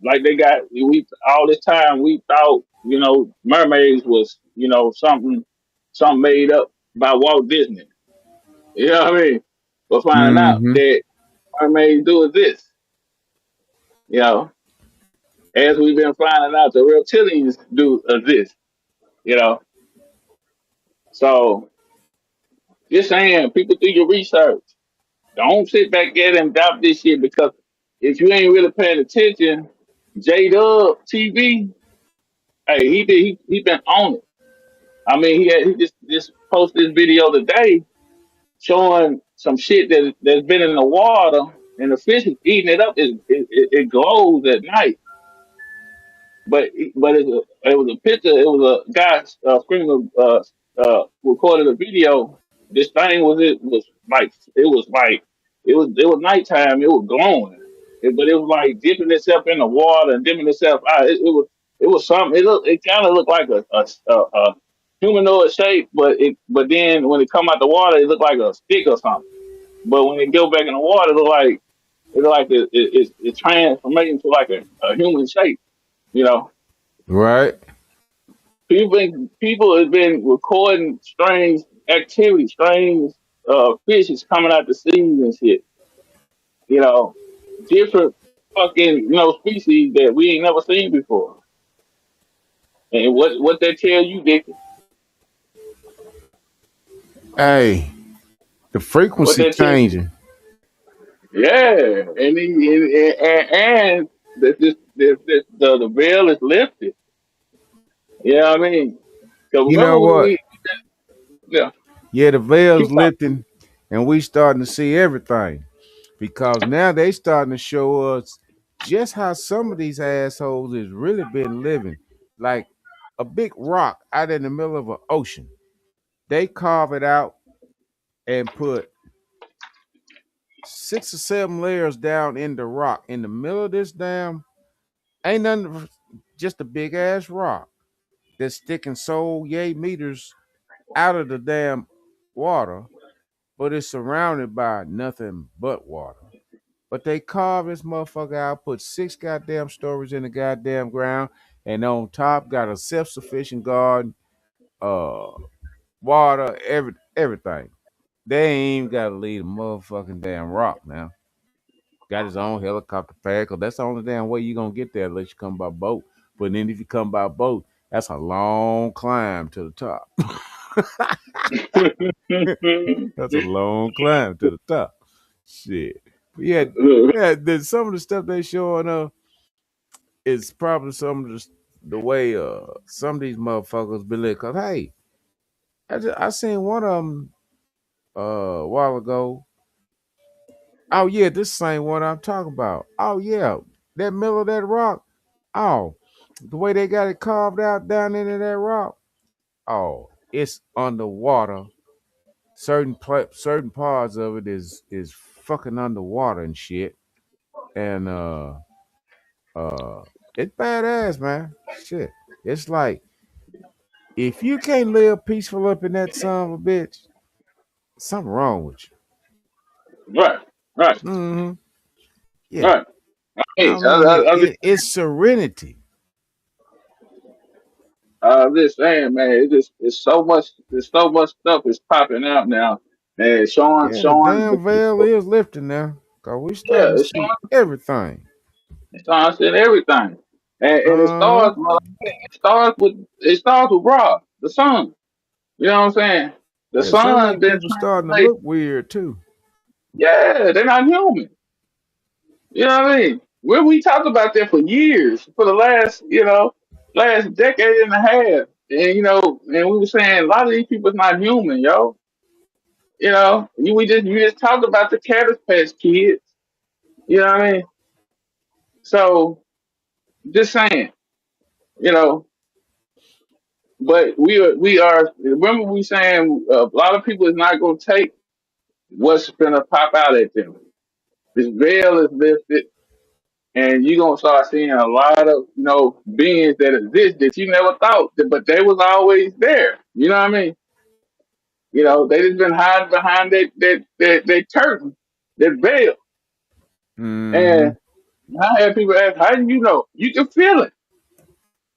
Like they got we all this time we thought mermaids was something made up by Walt Disney. You know what I mean? But finding out Mm-hmm. that mermaids do exist. You know, as we've been finding out, the reptilians do exist. You know, so just saying, people do your research. Don't sit back there and doubt this shit because if you ain't really paying attention, J Dub TV, hey, he been on it. I mean, he just posted this video today showing some shit that's been in the water and the fish is eating it up. It glows at night, but it was a picture. It was a guy screaming, recorded a video. This thing was nighttime. It was glowing, but it was like dipping itself in the water and dipping itself out. It was something. It kind of looked like a humanoid shape, but then when it come out the water, it looked like a stick or something. But when it go back in the water, it's transforming to like a human shape. You know, Right? people have been recording strange activity, strange fishes coming out the seas and shit. You know, different fucking species that we ain't never seen before. And what they tell you, Dick? Hey, the What frequency they tell you? changing. Yeah, and the veil is lifted. You know what I mean? Cause You remember know what? yeah, Yeah, the veil's keep talking. lifting, and we starting to see everything because now they starting to show us just how some of these assholes has really been living, like a big rock out in the middle of an ocean. They carve it out and put 6 or 7 layers down in the rock in the middle of this damn. Ain't nothing, just a big ass rock that's sticking so yay meters out of the damn water, but it's surrounded by nothing but water. But they carve this motherfucker out, put 6 goddamn stories in the goddamn ground, and on top got a self-sufficient garden, uh, water, everything. They ain't even gotta leave the motherfucking damn rock now. Got his own helicopter pad, cause that's the only damn way you gonna get there unless you come by boat. But then if you come by boat, that's a long climb to the top. That's a long climb to the top. Shit. But yeah, some of the stuff they showing is probably some of the way some of these motherfuckers believe. Cause hey, I seen one of them. a while ago. Oh yeah, this same one I'm talking about. Oh yeah, that middle of that rock. Oh, the way they got it carved out down into that rock. Oh, it's underwater. Certain parts of it is fucking underwater and shit. And uh, it's badass, man. Shit, it's like if you can't live peaceful up in that son of a bitch, something wrong with Right, right, you. Mm-hmm. Yeah. right. Hey, I mean, it's serenity. I'm just saying, man. It's so much stuff is popping out now, and Yeah, the showing, damn veil is lifting now. Cause we yeah, starting to it's see everything. showing everything, and Uh-huh. it starts with Rob, the son. You know what I'm saying? The Yeah, some of son these been people trying to starting to say, look weird too. yeah, they're not human. You know what I mean? We talked about that for years, for the last, last decade and a half. And and we were saying a lot of these people's not human, yo. You just talked about the Cabbage Patch Kids. You know what I mean? So just saying, you know. But we are. Remember, we saying a lot of people is not going to take what's going to pop out at them. This veil is lifted, and you're gonna start seeing a lot of beings that exist that you never thought, but they was always there. You know what I mean? They just been hiding behind that curtain, that veil. Mm-hmm. And I had people ask, "How do you know?" You can feel it.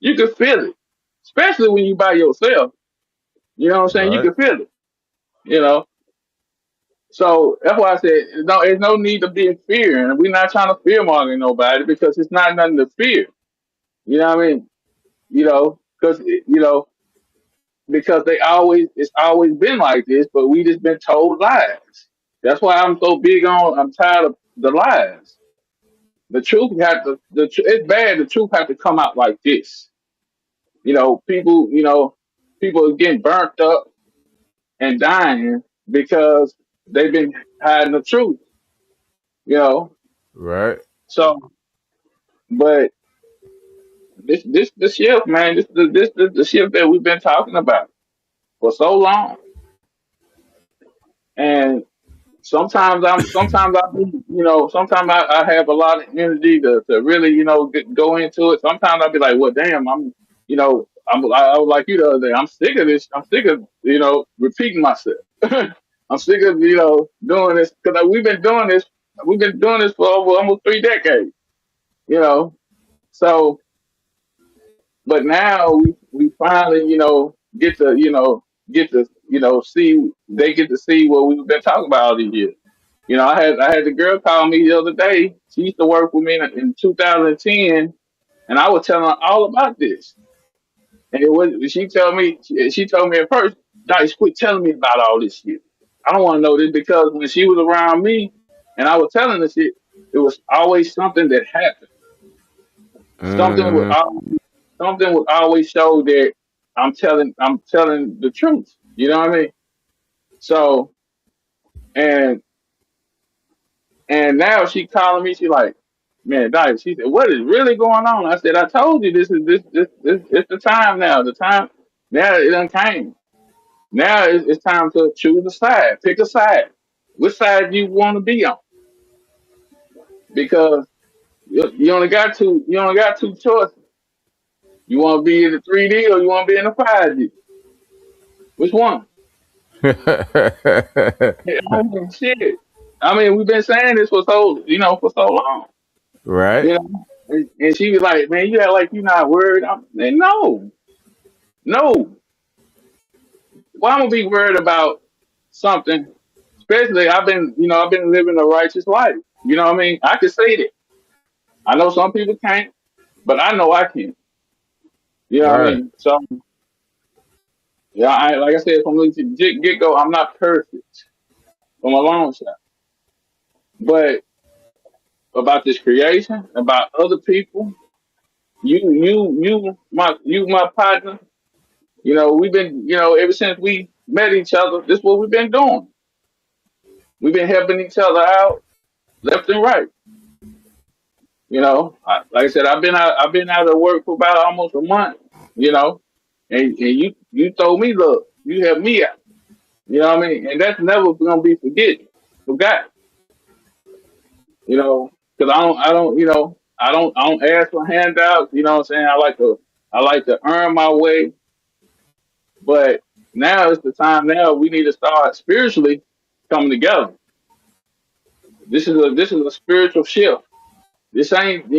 You can feel it, especially when you by yourself. You know what I'm saying? You Right. can feel it. You know. So that's why I said no. There's no need to be in fear, and we're not trying to fear monger nobody because it's not nothing to fear. You know what I mean? Because it's always been like this, but we just been told lies. That's why I'm so big on. I'm tired of the lies. The truth it's bad. The truth have to come out like this. People are getting burnt up and dying because they've been hiding the truth. You know, Right. so but this the shift, man. This the shift that we've been talking about for so long, and sometimes I be, sometimes I have a lot of energy to really, go into it. Sometimes I'll be like, well, damn, I was like you the other day. I'm sick of this. I'm sick of, repeating myself. I'm sick of, doing this because we've been doing this. We've been doing this for over almost 3 decades, you know. So, but now we finally, see, they get to see what we've been talking about all these years. I had the girl call me the other day. She used to work with me in 2010, and I was telling her all about this. And she told me at first, Dice, quit telling me about all this shit. I don't want to know this because when she was around me and I was telling her shit, it was always something that happened. Something would Mm-hmm. always, something would always show that I'm telling the truth. You know what I mean? So and And now she calling me. She like, man, Dice. She said, what is really going on? I said, I told you this it's the time now. The time now it done came. Now it's time to choose a side. Pick a side. Which side do you want to be on? Because you only got two. You only got two choices. You want to be in the 3D or you want to be in the 5D. Which one? Yeah, I mean, shit. I mean, we've been saying this for so long. Right. And she was like, "Man, you act like you're not worried." I'm like, no, no. Why I'm gonna be worried about something? Especially, I've been living a righteous life. You know what I mean? I can say that. I know some people can't, but I know I can. You know what I Right. mean? So, yeah, like I said from the get go, I'm not perfect from a long shot, but about this creation, about other people, you my partner. We've been, ever since we met each other, this is what we've been doing. We've been helping each other out left and right. Like I said, I've been out of work for about almost a month. You know, and you told me, look, you helped me out. You know what I mean? And that's never gonna be forgot. Because I don't ask for handouts. You know what I'm saying? I like to earn my way. But now is the time. Now we need to start spiritually coming together. This is a spiritual shift. This ain't,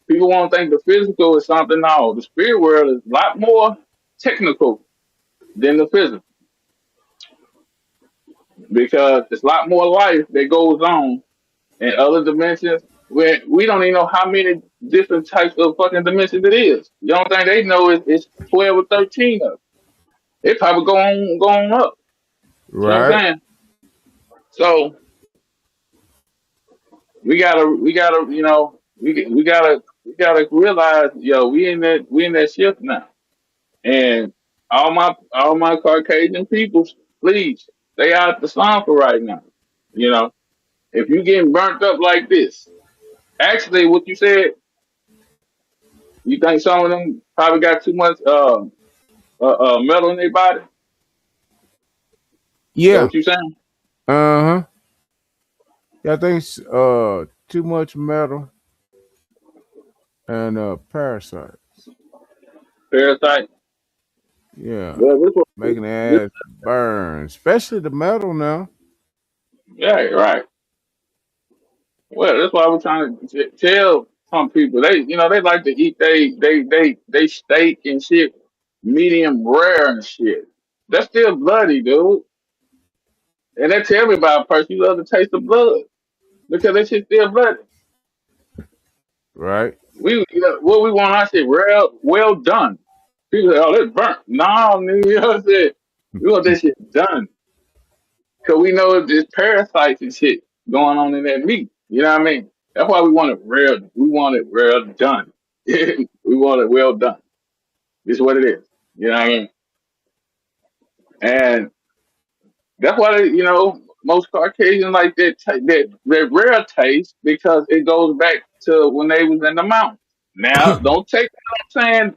people won't think the physical is something. No, the spirit world is a lot more technical than the physical because there's a lot more life that goes on in other dimensions where we don't even know how many different types of fucking dimensions it is. The only thing they know is it's 12 or 13 of them. They probably go on up. You know what I'm Right. saying? So we gotta, we gotta realize, we in that shift now. And all my Caucasian people, please stay out the sun for right now. You know, if you getting burnt up like this, actually, what you said, you think some of them probably got too much metal in their body? That Yeah. what you saying? Uh-huh. Yeah, I think it's too much metal and parasite. Parasite. Yeah. Well, Making the this, ass burn. Especially the metal now. yeah, right. Well, that's why we're trying to tell some people they like to eat they steak and shit medium rare and shit. That's still bloody, dude. And they tell me about a person you love the taste of blood because that shit still bloody. Right? What we want, I said, well done. People say, oh, that's burnt. No, nigga, you know what I'm saying? We want that shit done because we know there's parasites and shit going on in that meat. You know what I mean? That's why we want it rare. We want it well done. We want it well done. This is what it is. You know what I mean? And that's why most Caucasians like that rare taste because it goes back to when they was in the mountains. Now, don't take what I'm saying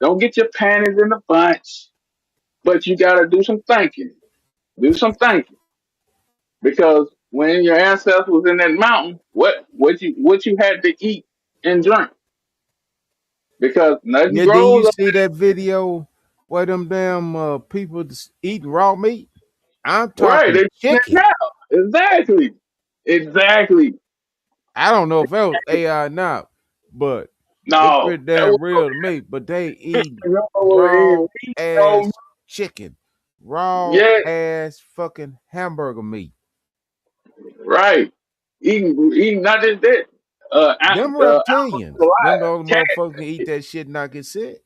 don't get your panties in the bunch, but you gotta do some thinking. Do some thinking because when your ancestors was in that mountain, what you had to eat and drink because nothing Yeah, did you grows up. see that video where them damn people eating raw meat? I'm Right, talking they doing it chicken. now. Exactly. I don't know if that was AI or not, but it No, pretty that was damn real to me. But they eat no, raw no, ass chicken, raw yeah, ass fucking hamburger meat. right. Eating not just that. Them reptilians, them the only Cat. motherfuckers can eat that shit and not get sick.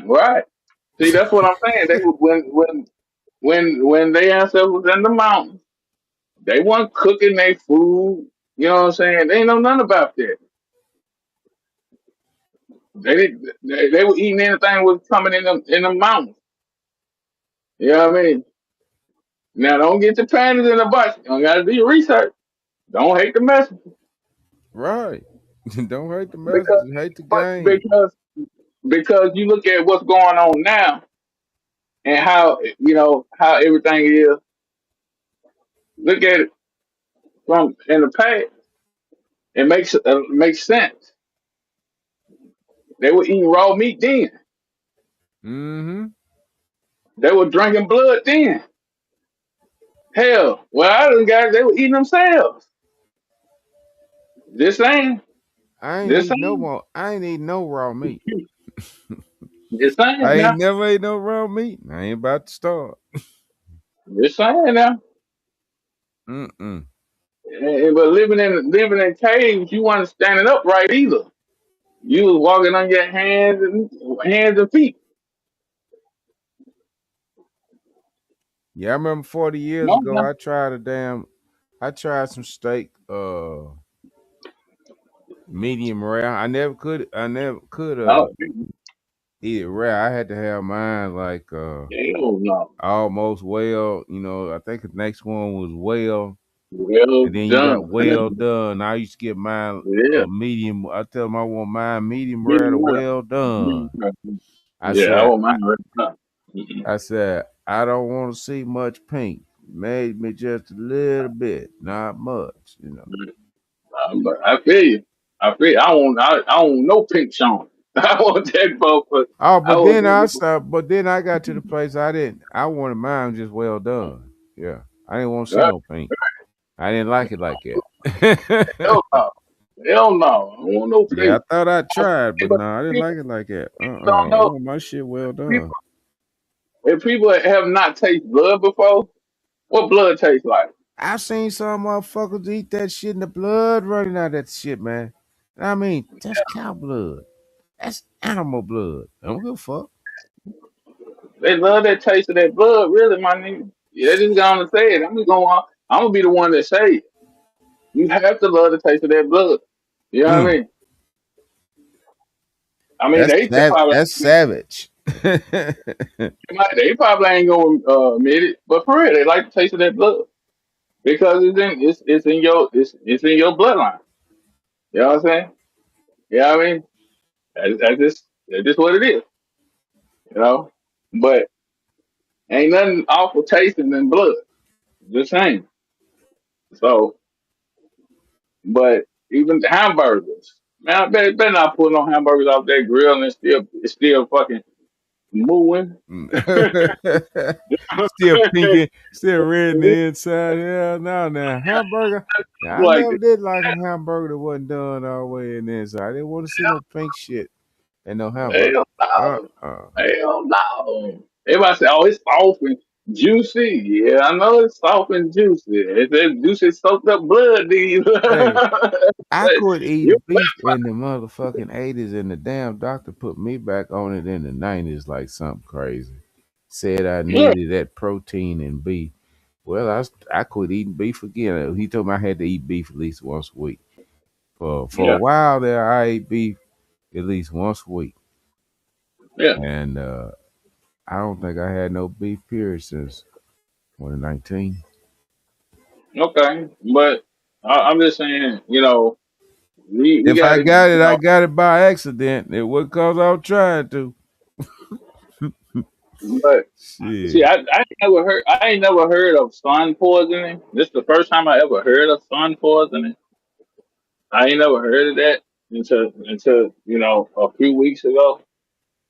Right. See, that's what I'm saying. They when they ancestors was in the mountains, they weren't cooking their food. You know what I'm saying? They ain't know nothing about that. They didn't. They were eating anything was coming in the mountains. You know what I mean? Now don't get your panties in the bunch. You don't gotta do your research. Don't hate the messenger Right. Don't hate the message, because hate the but game. because you look at what's going on now and how everything is. Look at it from in the past. It makes sense. They were eating raw meat then. Mm-hmm. They were drinking blood then. Hell, well, I done guys they were eating themselves. This ain't. I ain't This eat no ain't. more. I ain't eat no raw meat. This ain't I ain't now. never ate no raw meat. I ain't about to start. This ain't now. Mm-mm. But living in caves, you weren't standing upright either. You was walking on your hands and feet. Yeah, I remember 40 years No, ago no, I tried some steak, medium rare. I never could no. eat it rare. I had to have mine like Hell no. almost well. You know, I think the next one was well, Well and then you got done. well done. I used to get mine Yeah. medium. I tell them I want mine medium rare to Medium well. well done. I Yeah, I said, want mine right now. I said I don't want to see much pink. Made me just a little bit, not much. You know. But I feel you. I feel you. I don't no pink Sean. I want that motherfucker. Oh, I but want then I that. stopped. But then I got to the place I didn't. I wanted mine just well done. Yeah, I didn't want to see Right. no pink. I didn't like it like that. Hell no. Hell no. I don't want no Yeah, I pink. thought I tried, but But no, I didn't people like it like that. don't I know. want my shit well People, done. if people have not tasted blood before, what blood tastes like? I've seen some motherfuckers eat that shit and the blood running out of that shit, man. I mean, that's cow blood. That's animal blood. I don't give a fuck. They love that taste of that blood, really, my nigga. Yeah, they just gonna say it. I'm gonna be the one that say it. You have to love the taste of that blood. You know what Mm, I mean, they probably that's savage. they probably ain't gonna admit it, but for real, they like the taste of that blood because it's in your bloodline. You know what I'm saying? You know what I mean? That's just what it is. You know, but ain't nothing awful tasting than blood. Just saying. So, but even the hamburgers, man, I better not put no hamburgers off that grill and it's still fucking moving. Still pinky, still red in the inside. Hell no, now hamburger. Now, I Like never did like a hamburger that wasn't done all the way in the inside. I didn't want to see no pink shit and no hamburger. hell Uh no. uh Hell no. Everybody say, oh, it's soft and juicy. Yeah, I know it's soft and juicy. It's that juicy soaked up blood, these. Hey, I quit You eating beef in the motherfucking 80s, and the damn doctor put me back on it in the 90s like something crazy. Said I yeah, needed that protein in beef. Well, I quit eating beef again. He told me I had to eat beef at least once a week. For a yeah, while there, I ate beef at least once a week, yeah. and I don't think I had no beef period since 2019. Okay. But I'm just saying, we If got I to, got it, I got it by accident. It wasn't cause I was trying to. but see, Shit. I ain't never heard of sun poisoning. This is the first time I ever heard of sun poisoning. I ain't never heard of that until a few weeks ago.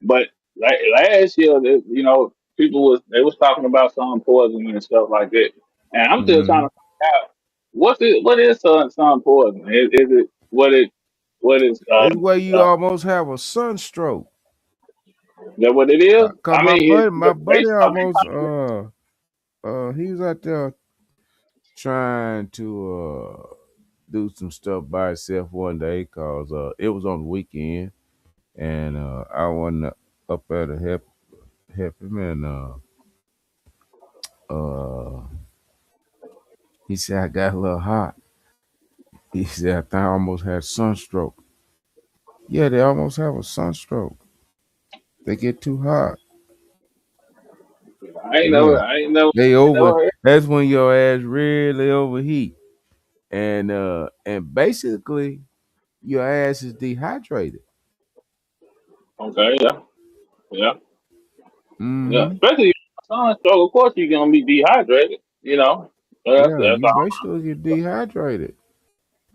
But like last year, people was talking about sun poisoning and stuff like that, and I'm still trying Hmm. to find out what is sun poisoning? Is it what is It's where you almost have a sunstroke. that what it is? Cause I mean, my they buddy almost he was out there trying to do some stuff by himself one day cause it was on the weekend and I wasn't up there to help him and uh he said I got a little hot. He said I think I almost had sunstroke. Yeah, they almost have a sunstroke. They get too hot. Yeah. They I ain't never over heard. that's when your ass really overheat. And basically your ass is dehydrated. Okay, yeah, yeah, yeah. Mm-hmm. Especially sunstroke. Of course, you're gonna be dehydrated. Yeah, That's you all. basically get dehydrated.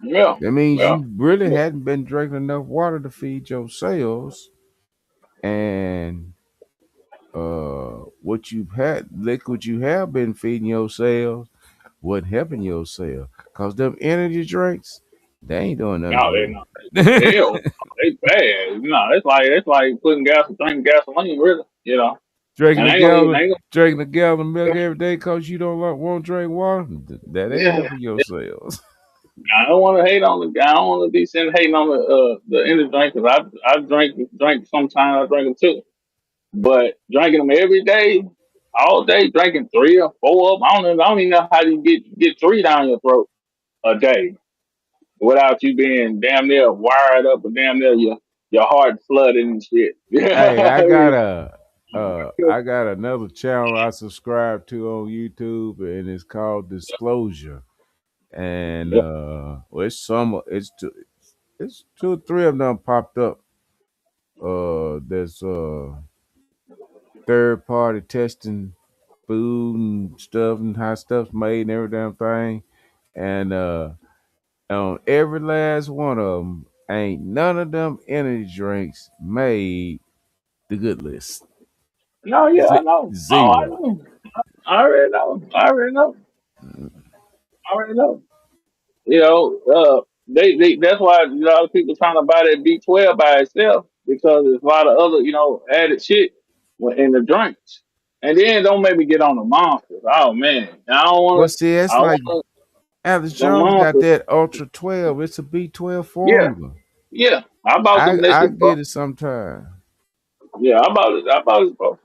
Yeah, That means yeah. you really hadn't been drinking enough water to feed your cells, and what you had liquid you have been feeding your cells wasn't helping your cell. Cause them energy drinks, they ain't doing nothing No, for they you. not. Hell, they bad. It's like putting drinking gasoline, really. drinking And a I ain't gonna even. gallon, drinking a gallon of milk every day cause you don't won't drink water. That ain't Yeah, helping your cells. I don't want to hate on the. I don't want to be sitting hating on the energy drink because I drink sometimes I drink them too. But drinking them every day, all day, drinking three or four of them, I don't even know how you get three down your throat a day without you being damn near wired up or damn near your your heart flooded and shit. Hey, Yeah, I mean, I got another channel I subscribe to on YouTube, and it's called Disclosure. And yeah. well, it's two or three of them popped up. There's third party testing food and stuff and how stuff's made and every damn thing. And on every last one of them, ain't none of them energy drinks made the good list. No, yeah, I know. Oh, I Zero. know. I already know. I already know. I already know. You know, they that's why a lot of people trying to buy that B12 by itself because there's a lot of other, added shit in the drinks. And then don't make me get on the monsters. Oh man, Well, see, I it's don't like want Alex the Jones got monsters. that Ultra 12. It's a B12 Yeah, formula. yeah. I bought some of that I shit, bro. get it sometime. Yeah, I bought it. I bought it, bro.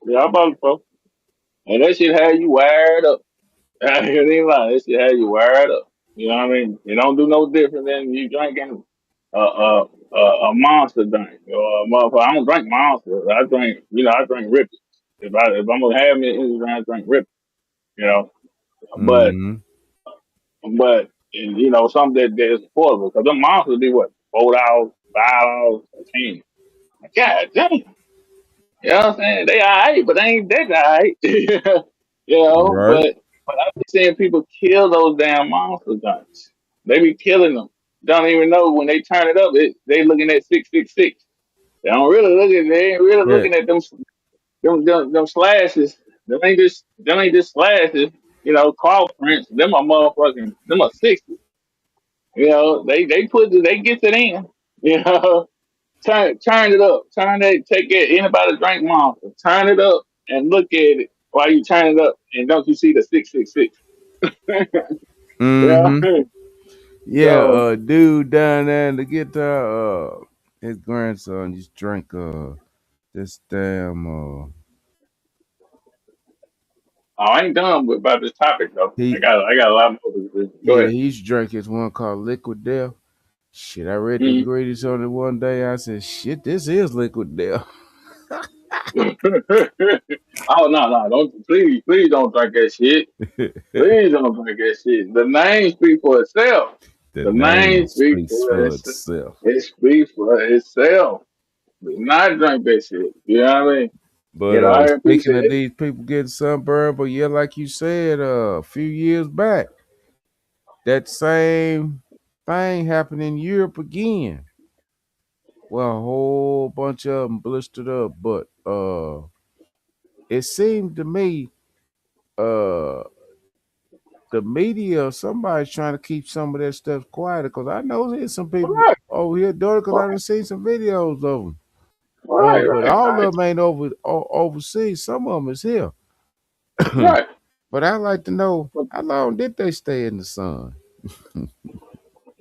Yeah, I bought it, bro. And that shit had you wired up. I ain't even lying. That shit had you wired up. You know what I mean? It don't do no different than you drinking a monster drink or a motherfucker. I don't drink monsters. I drink Rippers. If I'm gonna have me an energy drink, I drink Rippers. You know, but Mm-hmm. something that's affordable because the monsters be what $4, $5 a can. God damn. You know what I'm saying? They alright, but they ain't that alright. Right. But I've been seeing people kill those damn monster guns. They be killing them. Don't even know when they turn it up, they looking at 666. They ain't really Yeah. looking at them slashes. Them ain't just slashes, claw prints. Them are motherfucking them are 60. They get it in. You know. Turn it up. Take it. Anybody drink monster. Turn it up and look at it while you turn it up, and don't you see the 666? Yeah. Mm-hmm. Yeah, So dude down there in the guitar, his grandson just drank this damn I ain't done about this topic though. he I got a lot more. Go yeah, ahead. he's drank this one called Liquid Death. Shit, I read the Mhm. ingredients on it one day. I said, shit, this is Liquid Death. Oh no, don't please don't drink that shit. The Please don't drink that shit. The name speaks for itself. The name name speaks speaks for for itself. itself. It speaks for itself. Do not drink that shit. You know what I mean? But I heard people speaking say, of these people getting sunburned, but yeah, like you said, a few years back, that same thing happened in Europe again. Well, a whole bunch of them blistered up, but it seemed to me uh the media, somebody's trying to keep some of that stuff quiet because I know there's some people right, over here doing it because I right, done seen some videos of them. right, But right, all right. of them ain't overseas. Some of them is here. Right. But I like to know how long did they stay in the sun?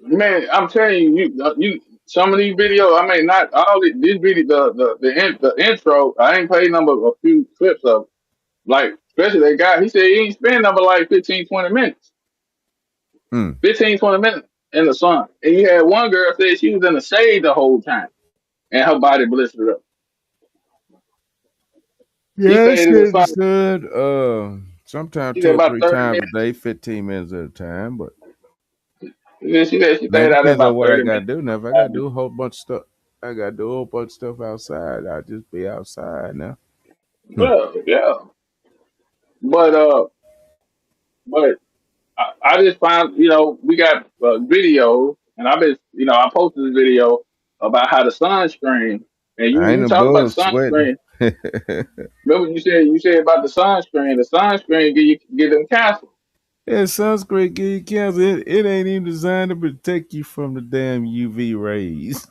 Man, I'm telling you, some of these videos. I mean, not all these videos. The intro. I ain't played number a few clips of like, especially that guy. He said he ain't spend number like 15, 20 minutes. Hmm. 15, 20 minutes in the sun. And you had one girl said she was in the shade the whole time, and her body blistered up. She Yeah, stayed in the shit sun. is good. Sometimes She said two or about three 30 times a minutes. day, 15 minutes at a time. But She said she man, stayed out there depends on about what I 30 gotta minutes. do now. If I gotta do a whole bunch of stuff, I gotta do a whole bunch of stuff outside. I'll just be outside now. Hmm. Yeah, yeah. But but I just found, we got video, and I've been, I posted this video about how the sunscreen, and I ain't you talk about above the sweating. sunscreen. Remember you said about the sunscreen. The sunscreen give them cancer. Yeah, sunscreen give you cancer. It ain't even designed to protect you from the damn UV rays.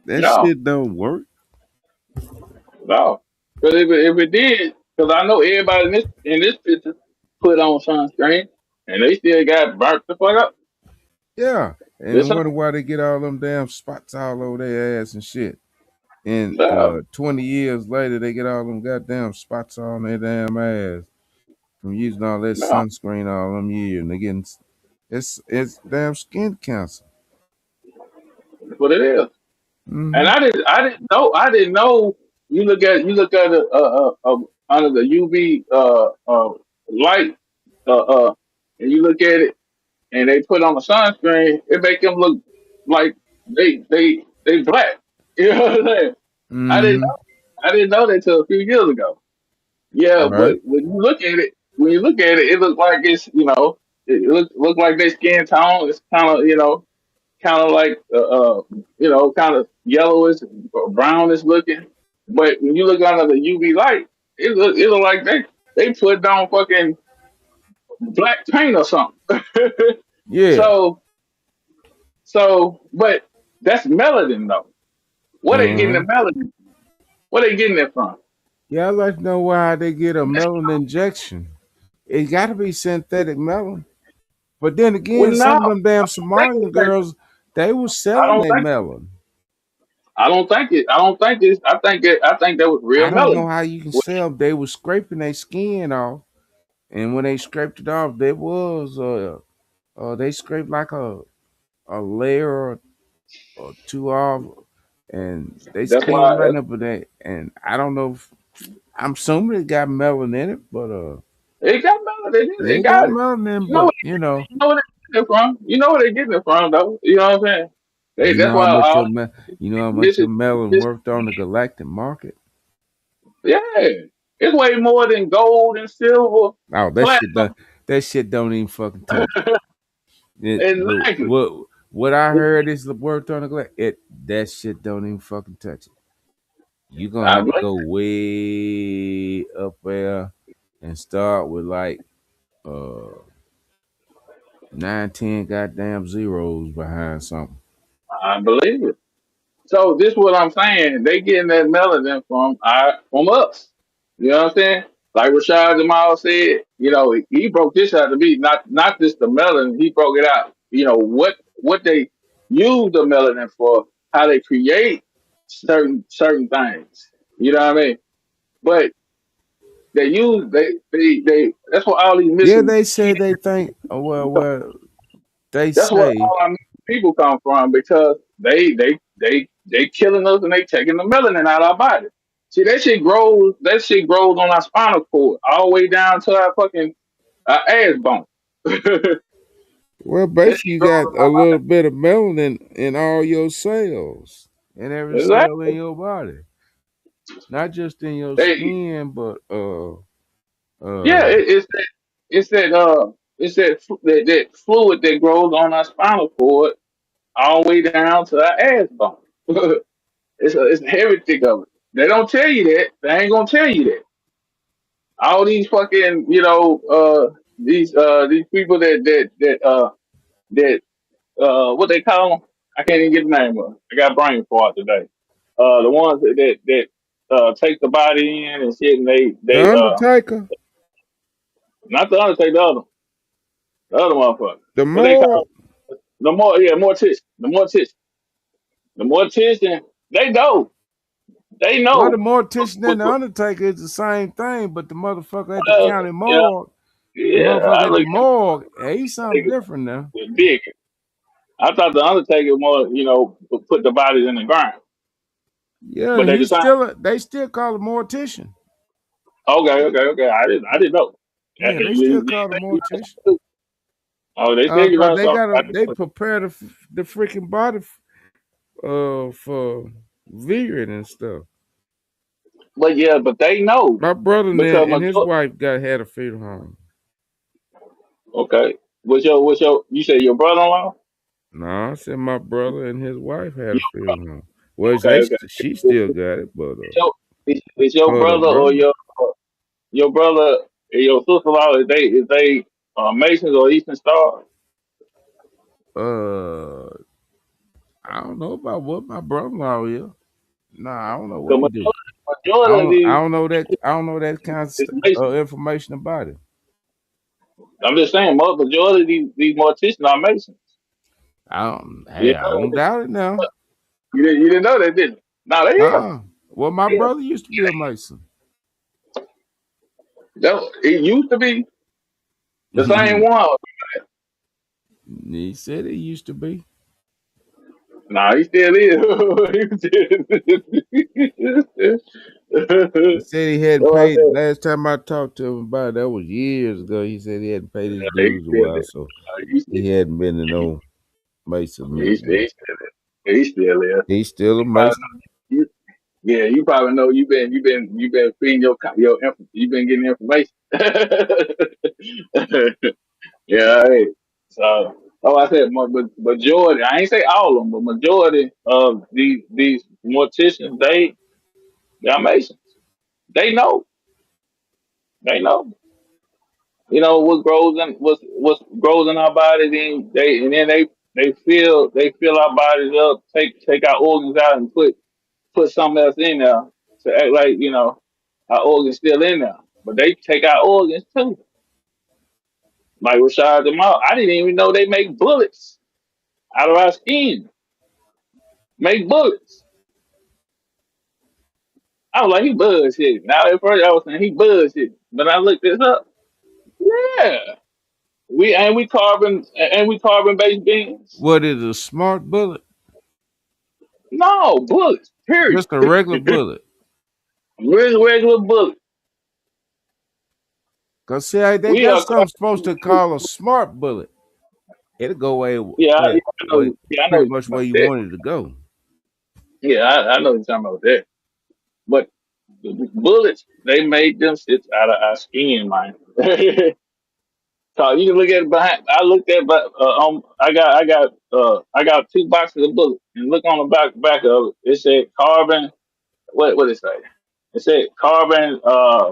That No, shit don't work. no. Because if it did, because I know everybody in this picture put on sunscreen, and they still got burnt the fuck up. Yeah. And I This wonder why they get all them damn spots all over their ass and shit. And no, 20 years later, they get all them goddamn spots on their damn ass from using all that no. sunscreen all them years. And they getting it's damn skin cancer. That's what it is. And I didn't know. You look at it under the UV light, and you look at it, and they put on the sunscreen. It make them look like they black. You know what I'm saying? I didn't Mm-hmm. know. I didn't know that till a few years ago. Yeah, Right. but when you look at it, it look like it's look like their skin tone. It's kind of like kind of yellowish or brownish looking. But when you look under the UV light, it look like they put down fucking black paint or something. Yeah. so but that's melanin though. Where they getting the Uh-huh. melanin? Where they getting it from? Yeah, I'd like to know why they get a melon injection. It got to be synthetic melon. But then Well, again, no, some of them damn think Somalian it's girls, they was I selling don't their think melon. I don't think it. I don't think it's. I think that was real I don't know melanin. how you can sell. They was scraping their skin off, and when they scraped it off, they was they scraped like a layer or two off, and they That's skin why right up with that. And I don't know. I'm assuming it got melon in it, but it got melanin. It it got got it. melanin. You know But what? You know where they getting it from. You know where they getting it from though. You know what I'm saying? you know That's how why much all you know how much this is your melon this. worth on the galactic market. Yeah, it's way more than gold and silver, Oh, platinum. that shit don't even fucking touch it. Exactly. What I heard is the worth on the galactic. That shit don't even fucking touch it. You're gonna I have to believe go way up there and start with like uh 9, 10 goddamn zeros behind something. I believe it. So this is what I'm saying. They getting that melanin from us. You know what I'm saying? Like Rashad Jamal said, he broke this out to me, not just the melanin, he broke it out. What they use the melanin for, how they create certain things. You know what I mean? But they that's what all these Yeah, missing they say they think they that's where say all our people come from because they killing us and they taking the melanin out of our body. See that shit grows. That shit grows on our spinal cord all the way down to our fucking ass bone. that well, shit basically, you grows got on a our little bit of melanin in all your cells, in every body. cell in Exactly. your body, not just in your They skin, but yeah, uh, that fluid that grows on our spinal cord all the way down to our ass bone. It's everything of it. They don't tell you that. They ain't gonna tell you that. All these fucking these people that what they call them, I can't even get the name of it. I got brain fart today. The ones that take the body in and shit, and the they Undertaker, not the Undertaker, the other motherfucker. the What they call morgue. the more yeah the mortician. They know they Well, the know. mortician What, and the what, Undertaker is the same thing, but the motherfucker at the uh, county yeah, morgue, the yeah. motherfucker I at the look at morgue, he's something it different now. big. I thought the Undertaker more, put the bodies in the ground. Yeah, But they he's decide. still they still call him mortician. Okay. I didn't know. Yeah, they still call him mortician. Oh, they said you Cause learned they something. they prepare the freaking body for veering and stuff. But yeah, but they know My brother because and his wife had a funeral home. okay. What's your you say your brother-in-law? No, I said my brother and his wife had a Yeah, funeral home. Well, okay. she still got it, but Is your her and her brother or brother. your brother and your sister-in-law is they Masons or Eastern Star? Uh, I don't know about what my brother-in-law is. Nah, I don't know what The he do. majority of I these don't know that. I don't know that kind is Masons. of information about it. I'm just saying, majority of these morticians are Masons. You I know, don't doubt it now. you didn't know that, did you? No, they are. Well, my Yeah. brother used to be a Mason. It used to be the same He one. said it used to be. Nah, he still is. He said he hadn't So I paid. said, Last time I talked to him about it, that was years ago. He said he hadn't paid his yeah, he dues a still while, is. so He still, he hadn't been to no Mesa he meeting. still, he still is. He still is. He's still a You probably Mesa. know, yeah, you probably know you've been feeding you've been getting information. Yeah, hey. So, I said, majority. I ain't say all of them, but majority of these morticians, they're Masons. They know. They know. You know what grows in our bodies, and then they fill our bodies up, take our organs out, and put something else in there to act like our organs still in there, but they take our organs too. Like Rashad Jamal, I didn't even know they make bullets out of our skin. Make bullets. I was like, he bullshit. Now at first I was saying he bullshit, but I looked this up. Yeah, we carbon based beings. What is a smart bullet? No bullets. Period. Just a regular bullet. Regular bullet. Cause see, they We got are. something supposed to call a smart bullet. It'll go away, Yeah, I know pretty what much you're where talking you about that. want it to go. Yeah, I know what you're talking about that. But the bullets, they made them shits out of our skin, man. So you can look at it behind. I looked at, but I got 2 boxes of bullets, and look on the back of it. It said carbon. What it say? It said carbon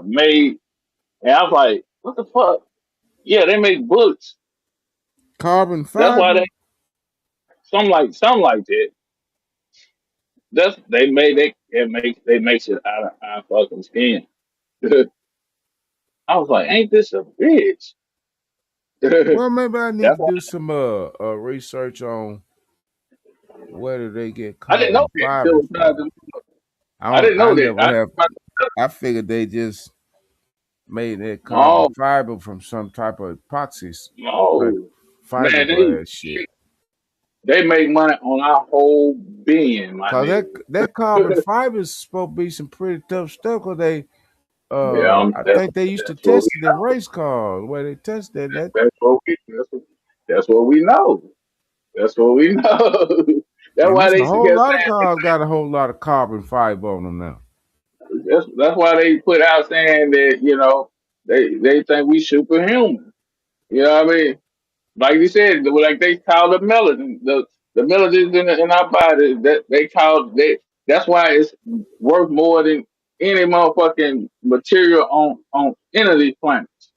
made, and I was like, what the fuck? Yeah, they make bullets. Carbon That's why fiber. something like that. They makes it out of our fucking skin. I was like, ain't this a bitch? Well, maybe I need That's to why do some research on where do they get I didn't know carbon that until fiber it was time from. to- I didn't I know that. never have. I figured they just made that carbon No, fiber from some type of epoxy, like no, man, fiberglass shit. they make money on our whole being, my Cause nigga. that carbon fiber is supposed to be some pretty tough stuff. Cause Yeah, I that's think they used to that's what we test it in race cars where they tested that. that's what we know. That's what we know. That's And why there's they a kept whole lot of saying. cars got a whole lot of carbon fiber on them now. That's why they put out saying that they think we superhuman. You know what I mean? Like you said, like they call the melanin, the melanin in our body that they call that. That's why it's worth more than any motherfucking material on any of these planets.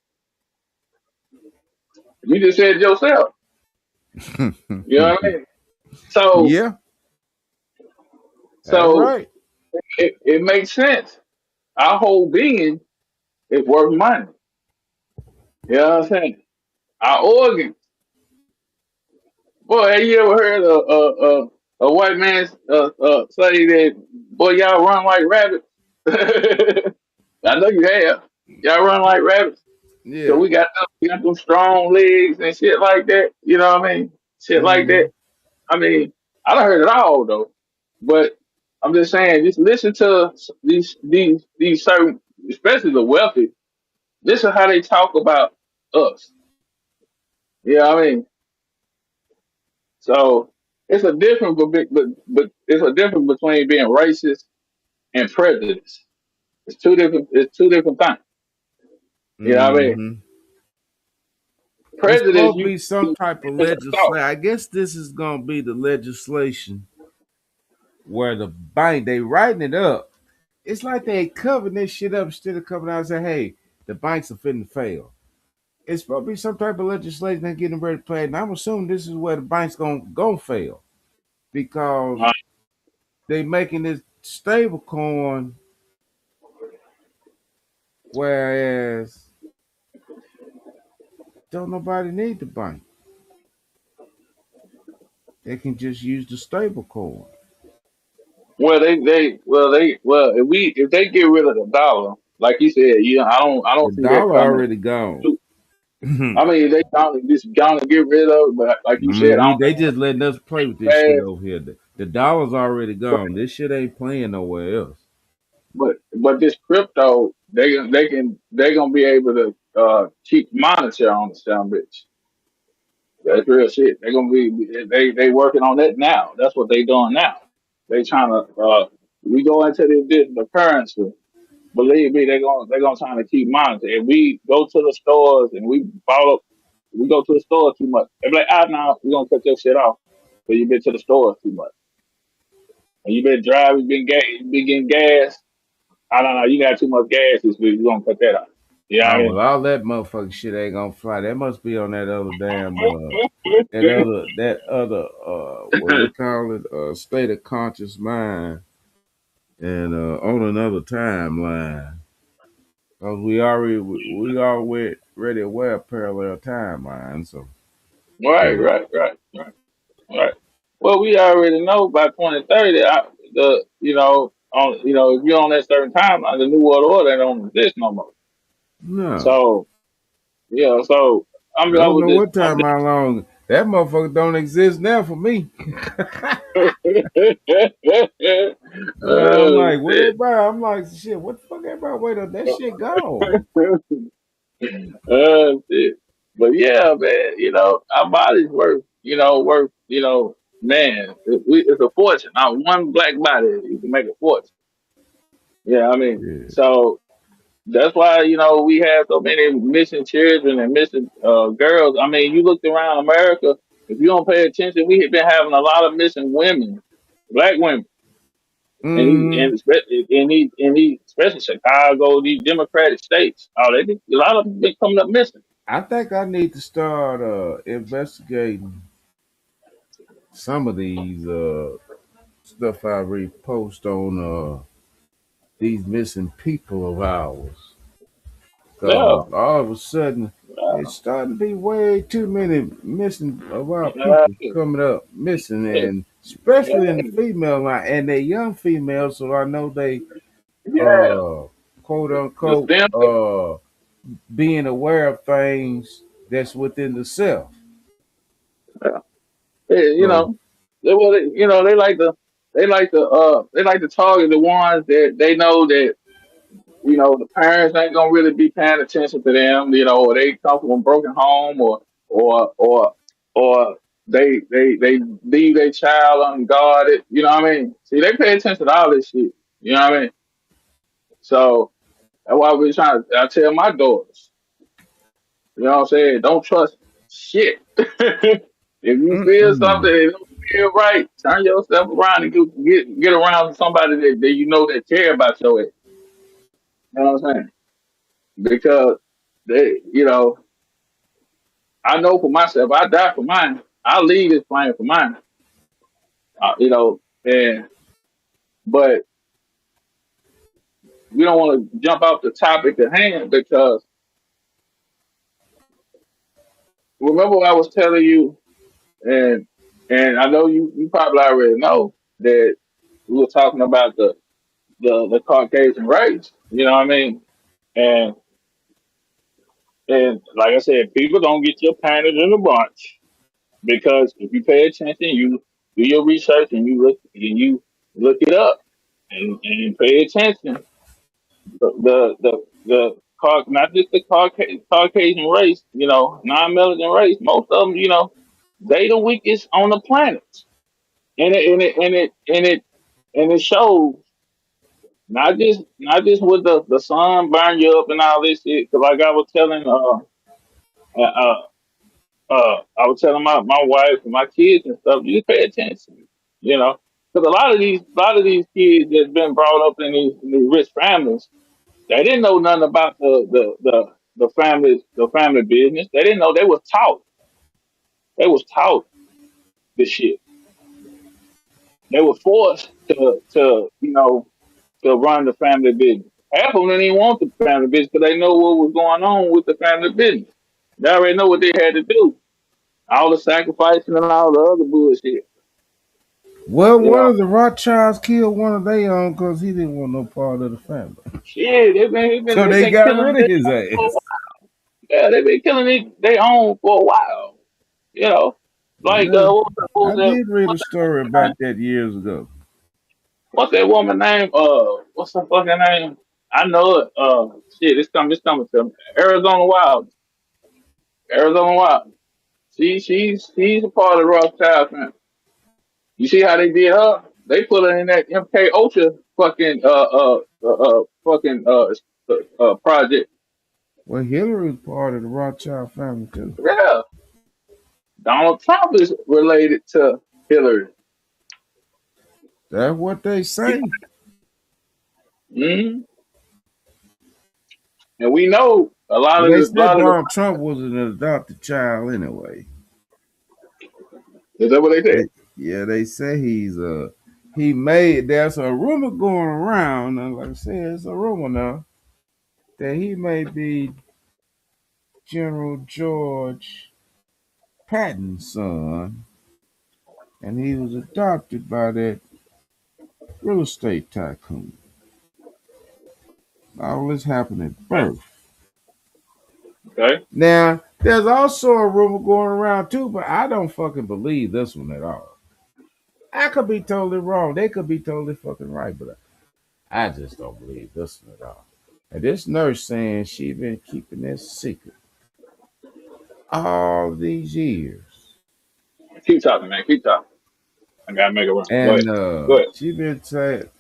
You just said it yourself. You know what I mean? So Yeah, that's so right. it makes sense. Our whole being is worth money. You know what I'm saying? Our organs. Boy, have you ever heard a white man say that, boy, y'all run like rabbits? I know you have. Y'all run like rabbits. So Yeah. we got them strong legs and shit like that. You know what I mean? Shit like Hmm. that. I mean, I done heard it all though. But I'm just saying, just listen to these certain, especially the wealthy. Listen how they talk about us. You know what I mean? So it's a difference, but it's a difference between being racist and prejudice. It's two different things. You know what I mean? Hmm. It's Prejudice, supposed to you be some type of it's a thought. legislation. I guess this is gonna be the legislation where they writing it up. It's like they covering this shit up instead of coming out and saying, "Hey, the banks are finna fail." It's supposed to be some type of legislation that getting ready to play. And I'm assuming this is where the banks gonna fail because they making this stable coin, whereas don't nobody need the bank. They can just use the stable coin. If they get rid of the dollar, like you said, I don't The see that dollar coming. already gone. I mean, they gonna just gonna get rid of it, but like you said, I don't They think just letting us play with this shit fast. over here. The dollar's already gone. This shit ain't playing nowhere else. But this crypto, they gonna be able to keep monitor on the sound bitch. That's real shit. They're gonna be they working on that now. That's what they doing now. They trying to we go into this digital currency. Believe me, they're gonna trying to keep monitoring. If we go to the stores and we go to the store too much. They be like, now we're gonna cut your shit off. But you been to the store too much. And you been driving, you been getting gas. I don't know, you got too much gas this week, we're gonna cut that off. You know what I Oh mean? well, all that motherfucking shit ain't gonna fly. That must be on that other damn that other what they call it, state of conscious mind, and on another timeline. Cause we already aware of parallel timeline. So Right, yeah, right, right, right, right. Well, we already know by 2030, if you're on that certain timeline, the new world order don't exist no more. no, So yeah, so I I mean, don't know what time how long that motherfucker don't exist now for me. I'm like, where shit. everybody? I'm like, shit, what the fuck everybody wait up? That shit gone. Shit. But yeah, man, our body's man, it's a fortune. Not one black body, you can make a fortune. Yeah, I mean, Yeah. so that's why, we have so many missing children and missing girls. I mean, you looked around America, if you don't pay attention, we have been having a lot of missing women, black women. Mm-hmm. And these, especially Chicago, these Democratic states, a lot of them been coming up missing. I think I need to start investigating some of these stuff I repost on these missing people of ours. Yeah, Cause all of a sudden it's yeah, starting to be way too many missing of our yeah, people coming up missing, and especially in the female line, and they're young females, so I know they yeah. uh quote The unquote stem, being aware of things that's within the self. yeah. Hey, So they like to target the ones that they know that the parents ain't gonna really be paying attention to them, or they come from a broken home, or or or they leave their child unguarded. You know what I mean? See, they pay attention to all this shit. You know what I mean? So that's why I tell my daughters, you know what I'm saying? Don't trust shit. If you feel something mm-mm. that don't feel right, turn yourself around and get around somebody that that care about your ass. You know what I'm saying? Because they, I know for myself, I die for mine. I leave this plane for mine. And but we don't want to jump off the topic at hand because remember what I was telling you, and I know you probably already know that we were talking about the Caucasian race. You know what I mean? And like I said, people don't get your panties in a bunch because if you pay attention, you do your research and you look it up and pay attention. Not just the Caucasian race, non-Melonated race. Most of them, they the weakest on the planet, and it shows. Not just with the sun burn you up and all this shit. 'Cause like uh, I was telling my wife and my kids and stuff, you pay attention, you know, because a lot of these kids that's been brought up in these rich families, they didn't know nothing about the family business. They didn't know they was taught this shit. They were forced to run the family business. Half of them didn't even want the family business because they know what was going on with the family business. They already know what they had to do. All the sacrificing and all the other bullshit. Well, You one know, of the Rothschilds killed one of their own because he didn't want no part of the family. shit, they've been, they've been, So they've they been got killing rid of their his own for a ass. while. Yeah, they've been killing their own for a while. You know, Like Yeah, what I was that? did read a story about that years ago. What's that woman name? What's her fucking name? I know it. Shit, it's coming to me. Arizona Wild. Arizona Wild. She's a part of the Rothschild family. You see how they did her? They put her in that MK Ultra fucking project. Well, Hillary was part of the Rothschild family too. Yeah, Donald Trump is related to Hillary. That's what they say. Hmm. And we know But they a said lot of the. Donald Trump was an adopted child anyway. Is that what they said? Yeah, they say he made. There's a rumor going around, and like I said, it's a rumor now that he may be General George Patton's son, and he was adopted by that real estate tycoon. All this happened at birth. Okay. Now, there's also a rumor going around too, but I don't fucking believe this one at all. I could be totally wrong. They could be totally fucking right, but I just don't believe this one at all. And this nurse saying she been keeping this secret all these years. Keep talking, man. Keep talking. I gotta make it run. Go ahead. And Go ahead. she been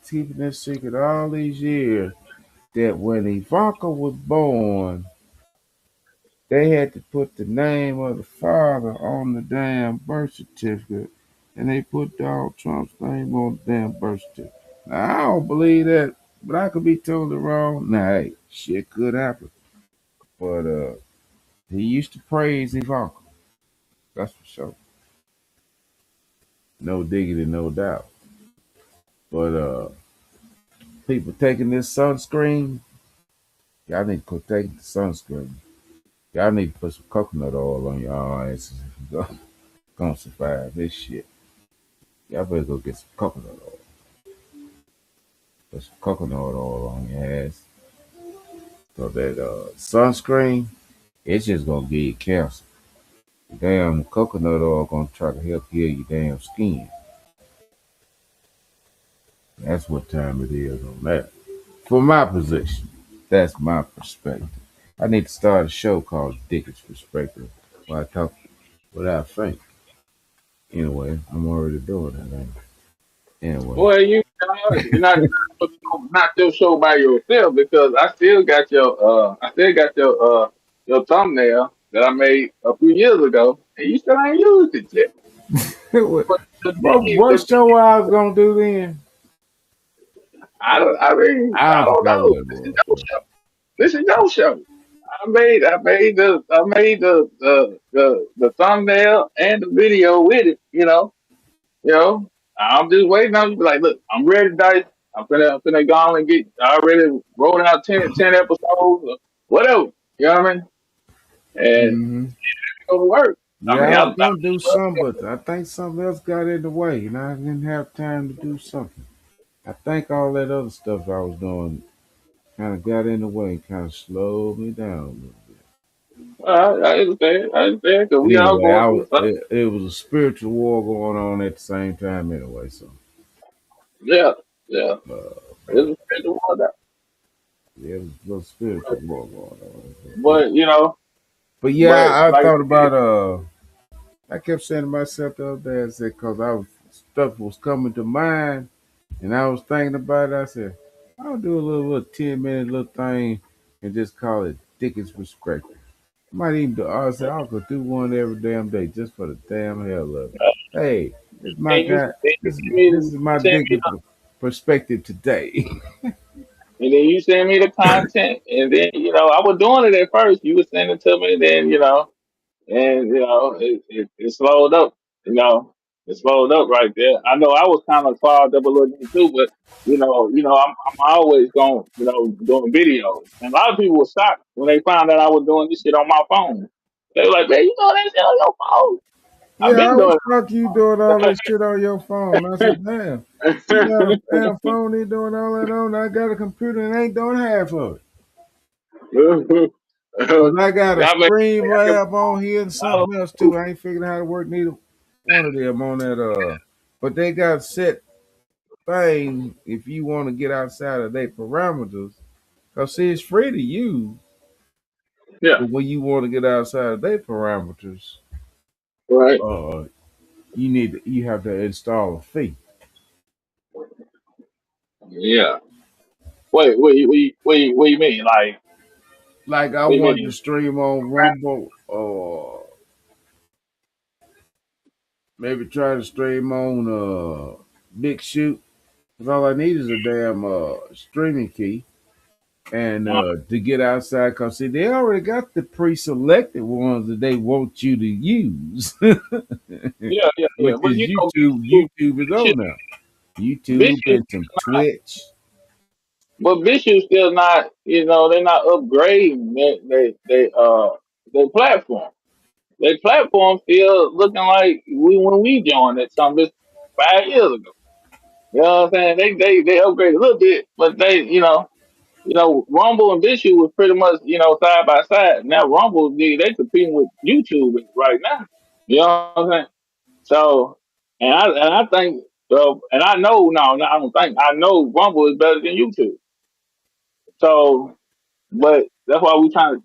keeping this secret all these years that when Ivanka was born, they had to put the name of the father on the damn birth certificate, and they put Donald Trump's name on the damn birth certificate. Now, I don't believe that, but I could be totally wrong. Now, hey, shit could happen. But he used to praise Ivanka. That's for sure. No diggity, no doubt. But people taking this sunscreen, y'all need to quit taking the sunscreen. Y'all need to put some coconut oil on your asses if you're gonna survive this shit. Y'all better go get some coconut oil. Put some coconut oil on your ass. So that sunscreen, it's just gonna give you cancer. The damn coconut oil gonna try to help heal your damn skin. That's what time it is on that. From my position, that's my perspective. I need to start a show called Dickens Perspective where I talk what I think. Anyway, I'm already doing that. Ain't I? Anyway. Well, you're not your show by yourself because I still got your thumbnail that I made a few years ago, and you still ain't used it yet. what, But what show I was gonna do then? I mean, I I don't forgot know. what it This is was. your show. This is your show. I made the thumbnail and the video with it. You know. I'm just waiting on you. Be like, look, I'm ready, Dice. I'm finna go on and get. I already wrote out 10 episodes, or whatever. You know what I mean? And Mm-hmm. go to work. I Yeah, mean, I was gonna do something, but I think something else got in the way, and I didn't have time to do something. I think all that other stuff I was doing kind of got in the way, kind of slowed me down a little bit. I understand. I understand because But we all anyway, going through something. it was a spiritual war going on at the same time anyway. So, Yeah, yeah. but It's a war that. yeah, it was a little spiritual war going on. But But yeah, but I like thought about I kept saying to myself the other day, I said, because stuff was coming to mind, and I was thinking about it. I said, I'll do a little 10-minute little thing and just call it Dickens Perspective. I might even do. I said I could do one every damn day just for the damn hell of it. Hey, this is my and you guy. then This is my send me Dickens perspective today. and then you send me the content, and then I was doing it at first. You were sending it to me, and then it slowed up. It slowed up right there. I know I was kind of clogged up a little bit too, but I'm always going doing videos, and a lot of people were shocked when they found out I was doing this shit on my phone. They were like, "Man, you doing that shit on your phone?" I've Yeah, been I was doing fuck you doing all that shit on your phone. I said, damn, you got a damn phone ain't doing all that on. I got a computer and ain't doing half of it. it. Cause I got a I mean, Streamlab on here and something else too. I ain't figuring out how to work neither. One of them on that but they got set thing if you want to get outside of their parameters. Cause see, it's free to use, Yeah. but when you want to get outside of their parameters, Right. uh, you have to install a fee. Yeah. Wait. What you mean? Like, Like I what you wanted to mean? stream on Rumble or maybe try to stream on Big Shoot. Cause all I need is a damn streaming key. And to get outside, cause see, they already got the pre-selected ones that they want you to use, Yeah. which But is you know, YouTube. YouTube is Bishop, on now. YouTube Bishop, and some Twitch. but Bishop still not. You know, they're not upgrading their platform. Their platform still looking like when we joined it some 5 years ago. You know what I'm saying? They upgraded a little bit, but Rumble and Bishop was pretty much side by side. Now Rumble they competing with YouTube right now. You know what I'm saying? So, and I think, and I know no, I don't think I know Rumble is better than YouTube. So, but that's why we trying to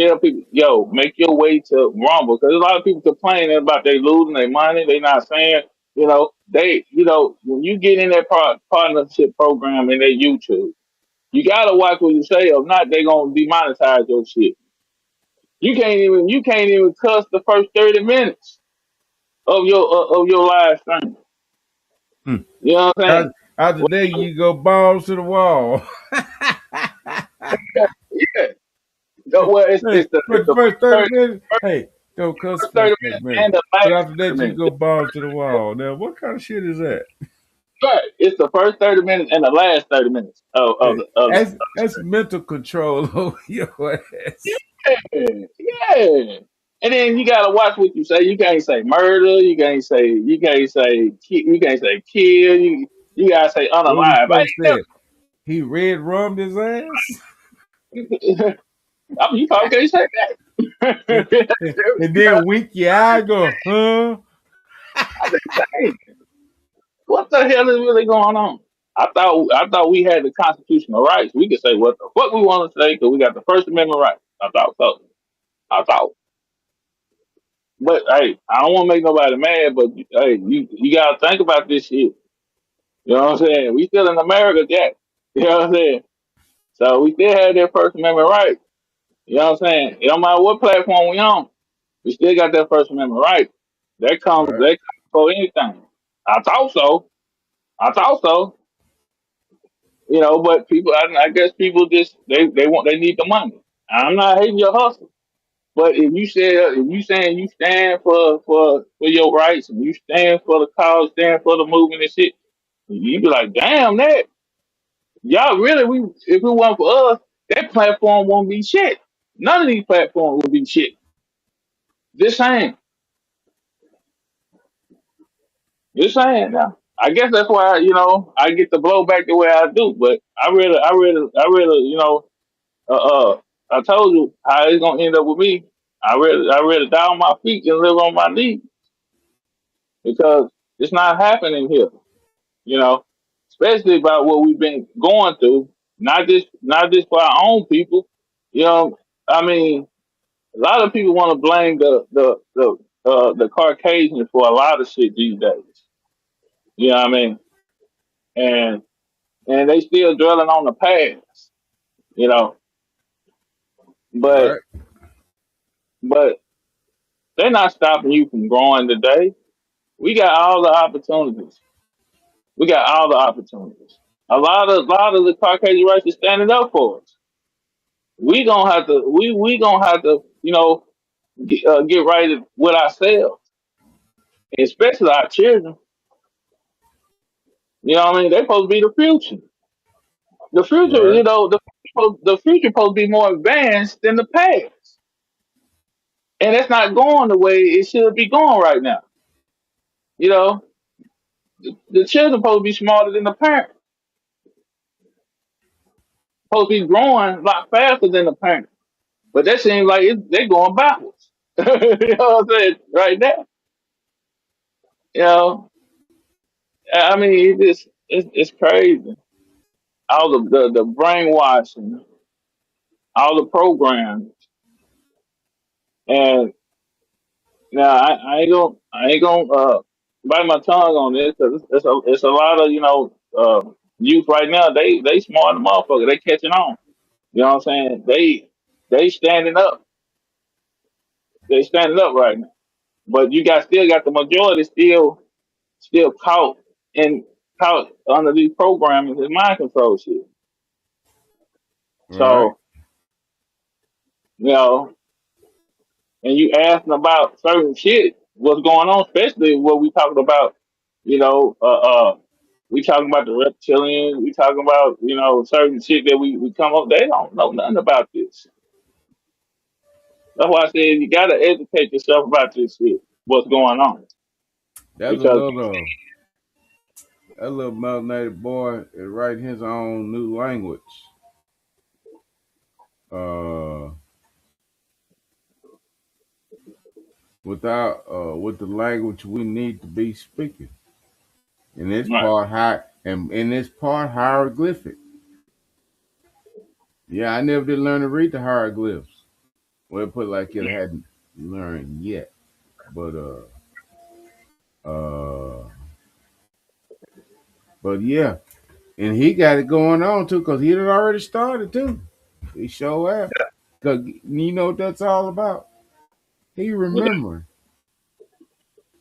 tell people, yo, make your way to Rumble because a lot of people complaining about they losing their money. They not saying, when you get in that partnership program in their YouTube, you gotta watch what you say, or not they gonna demonetize your shit. You can't even cuss the first 30 minutes of your live stream. Hmm. You know what I'm saying? After that, you go balls to the wall. Yeah. Well, Hey, but it's the the first first 30 30, minutes, hey, don't cuss first the first 30 30 minutes minutes. and the But last after that, 30 you minutes. go balls to the wall. Now, what kind of shit is that? Right. It's the first 30 minutes and the last 30 minutes of Hey, the of the that's mental control over your ass. yeah. And then you gotta watch what you say. You can't say murder. You can't say kill. You gotta say What we unalive. supposed to say? He red rummed his ass? You probably can't say that. And then wink your eye go, huh? Dang, what the hell is really going on? I thought we had the constitutional rights. We could say what the fuck we want to say because we got the First Amendment right. I thought so. I thought. But hey, I don't want to make nobody mad, but hey, you gotta think about this shit. You know what I'm saying? We still in America, Jack. You know what I'm saying? So we still have that First Amendment right. You know what I'm saying? It don't matter what platform we on, we still got that First Amendment right. All right. That comes for anything. I thought so. I thought so. But people, I guess people just they need the money. I'm not hating your hustle, but if you saying you stand for your rights and you stand for the cause, stand for the movement and shit, you be like, damn that y'all really if it weren't for us, that platform won't be shit. None of these platforms will be shit. Just saying, just saying. Now, I guess that's why I get the blowback the way I do, but I really, uh, I told you how it's gonna end up with me. I read die on my feet and live on my knees because it's not happening here. You know, especially about what we've been going through. Not just for our own people. You know, I mean, a lot of people want to blame the Caucasians for a lot of shit these days. You know what I mean? And they still dwelling on the past. You know, All but right. but they're not stopping you from growing today. We got all the opportunities. We got all the opportunities. A lot of the Caucasian race is standing up for us. We gonna have to get right with ourselves, especially our children. You know what I mean? They're supposed to be the future. The future, Right. the future supposed to be more advanced than the past, and that's not going the way it should be going right now. You know, the children supposed to be smarter than the parents. Supposed to be growing a lot faster than the parents. But that seems like they're going backwards. You know what I'm saying? Right now. You know, I mean, it's crazy. All the brainwashing, all the programs, and now I ain't gonna bite my tongue on this because it's a lot of youth right now. They smart as a motherfucker. They catching on. You know what I'm saying? They standing up. They standing up right now. But you got still got the majority still caught under these programs and mind control shit. Right. So you know, and you asking about certain shit, what's going on, especially what we talking about. You know, we talking about the reptilians. We talking about certain shit that we come up. They don't know nothing about this. That's why I said you gotta educate yourself about this shit. What's going on? That's a Because little that little melanated boy is writing his own new language. Uh, with the language we need to be speaking. And it's right, part high and it's part hieroglyphic. Yeah, I never did learn to read the hieroglyphs. Well, put it like it, I hadn't learned yet. But uh but yeah. And he got it going on too, cause he had already started too. He show up. Cause you know what that's all about? He remembering.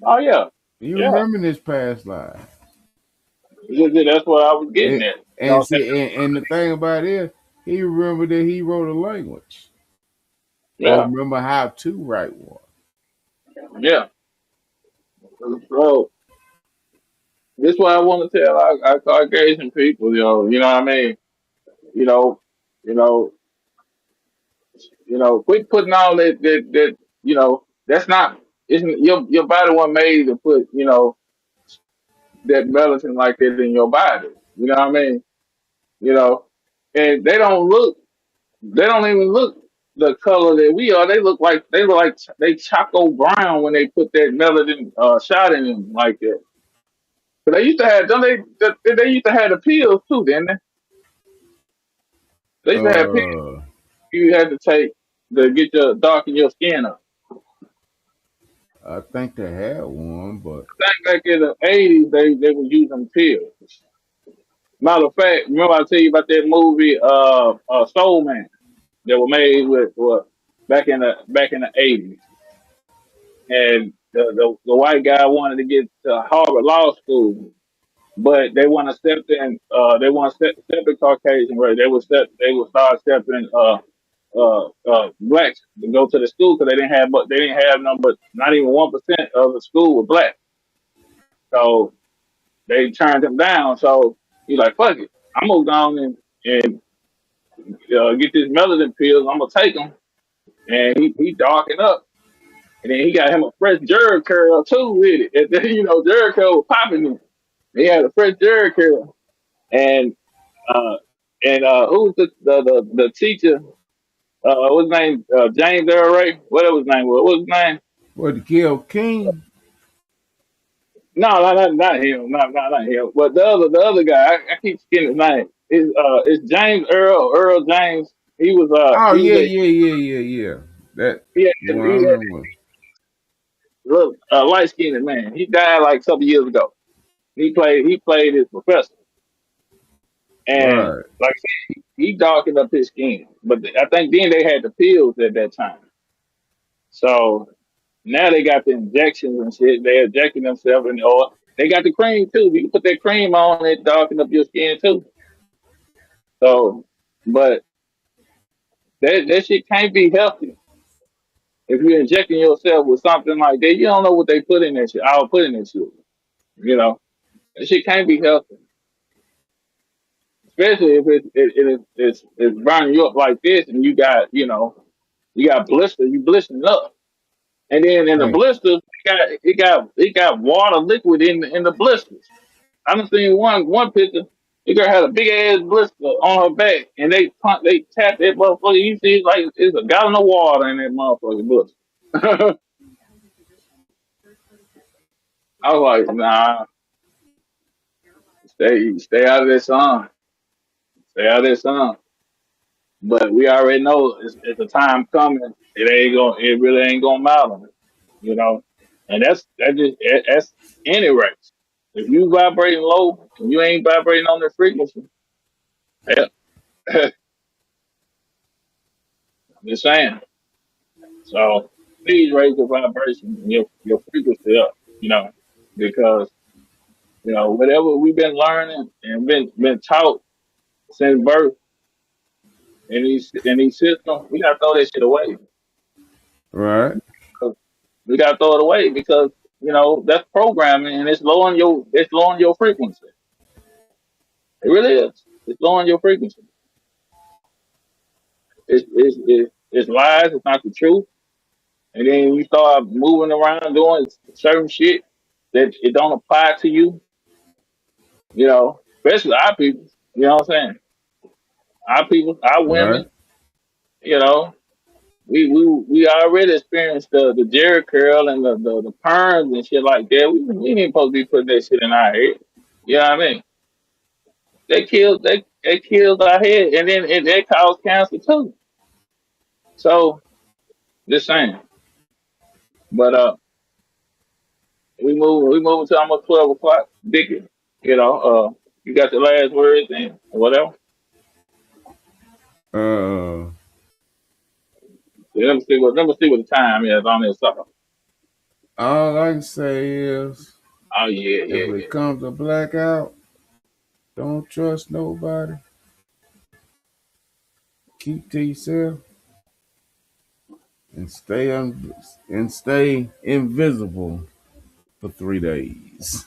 oh yeah, He yeah. remembering his past life. That's what I was getting And, at. and see, and the thing about it is, he remembered that he wrote a language, or Yeah, remember how to write one. yeah. So this is what I want to tell our Caucasian people, you know what I mean? You know, you know, quit putting all that that's not isn't your body wasn't made to put, that medicine like that in your body. You know what I mean? You know, and they don't even look the color that we are. They look like they choco brown when they put that melanin shot in them like that. But they used to have don't they used to have the pills too, didn't they? They used to have pills Uh, you had to take to get your darken your skin up. I think they had one, but I think back in the 80s they were using pills. Matter of fact, remember I tell you about that movie Soul Man that was made with what back in the 80s, and the white guy wanted to get to Harvard Law School, but they want to step in. They want to step in Caucasian race. They would start stepping blacks to go to the school because they didn't have number not even 1% of the school was black. So they turned him down. So he's like, fuck it, I'm gonna go on and get this melanin pills. I'm gonna take them, and he darkened up. And then he got him a fresh jerk curl too with it. And then, jerk curl was popping him. He had a fresh jerk curl. And uh who was the teacher? What's his name? James Earl Ray? Whatever his name was. What was his name? what to kill King? No, not him. Not him. But the other guy, I keep forgetting his name. It's James Earl James. He was Oh he was yeah, a yeah, yeah, yeah, yeah. That one I he had remember. look light skinned man. He died like a couple years ago. He played his professor. And Right. like I said, he darkened up his skin. But I think then they had the pills at that time. So now they got the injections and shit. They're injecting themselves in the oil. They got the cream too. You can put that cream on it, darken up your skin too. So, but that shit can't be healthy. If you're injecting yourself with something like that, you don't know what they put in that shit. I'll put in that shit. You know, that shit can't be healthy. Especially if it's burning you up like this and you got blister, you blistering up. And then in the Hey, blisters, it got water liquid in the blisters. I done seen one picture. The girl had a big ass blister on her back, and they tapped that motherfucker. You see, it's a gallon of water in that motherfucking blister. I was like, nah, stay out of this song. Stay out of this song. But we already know it's a time coming. It really ain't gonna matter, you know. And that's any race. If you vibrating low and you ain't vibrating on the frequency, yeah, I'm just saying. So please raise your vibration, and your frequency up, because whatever we've been learning and been taught since birth in these systems, we gotta throw that shit away. Right. We gotta throw it away because that's programming and it's lowering your frequency. It really is. It's lowering your frequency. It's lies. It's not the truth. And then you start moving around doing certain shit that it don't apply to you. Especially our people. You know what I'm saying? Our people, our Right. women. You know, we already experienced the Jerry curl and the perms and shit like that. We ain't supposed to be putting that shit in our head. You know what I mean? They killed our head, and then that caused cancer too. So just saying. But we move to almost 12 o'clock. Dickie, you got the last words and whatever. Uh, Yeah, let me see what the time is on this sucker. all I can say is, Oh yeah, if yeah, it yeah. comes to blackout, don't trust nobody. Keep to yourself and stay invisible for 3 days.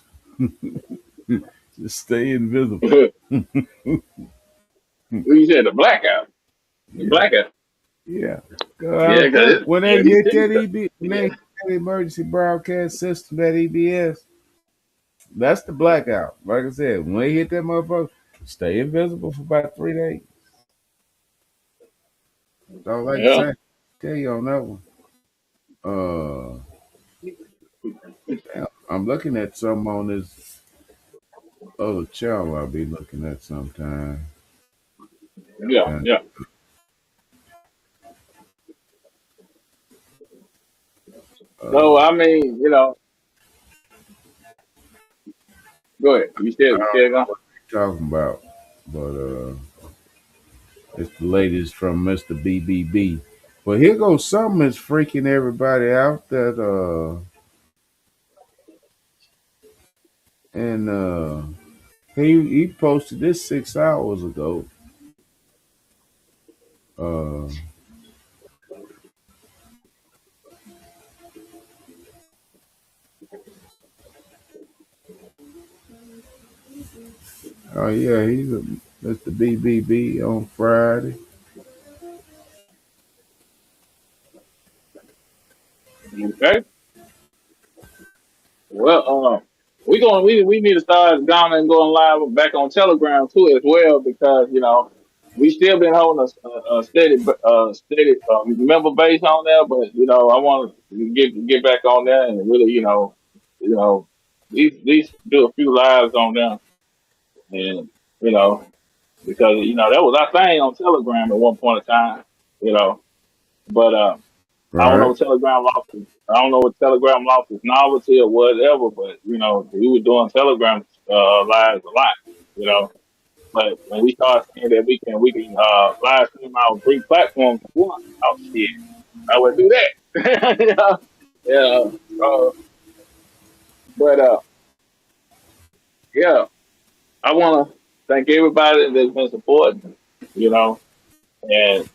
Just stay invisible. You said the blackout. The Yeah, blackout. yeah. Yeah, cause When they yeah, he hit said that that. when they Yeah, hit that emergency broadcast system, that EBS, that's the blackout. Like I said, when they hit that motherfucker, stay invisible for about 3 days. That's all I can yeah. say. Tell you on that one. Uh, I'm looking at some on this other channel I'll be looking at sometime. Yeah, And yeah. So uh, I mean, go ahead. You I still you don't still know going? what they're talking about, but it's the latest from Mr. BBB. But here goes something that's freaking everybody out that and he posted this 6 hours ago. Uh, oh yeah, he's a Mr. BBB on Friday. Okay. Well, we need to start going and going live back on Telegram too as well because we still been holding a steady member base on there, but I want to get back on there and really you know at least do a few lives on there and you know because that was our thing on Telegram at one point in time, you know, but I don't know Right, what Telegram lost. I don't know what Telegram lost its novelty or whatever, but we were doing Telegram lives a lot, you know. But when we started seeing that we can live stream our 3 platforms at once, oh shit, I would do that. Yeah. But yeah, I want to thank everybody that's been supporting, you know, and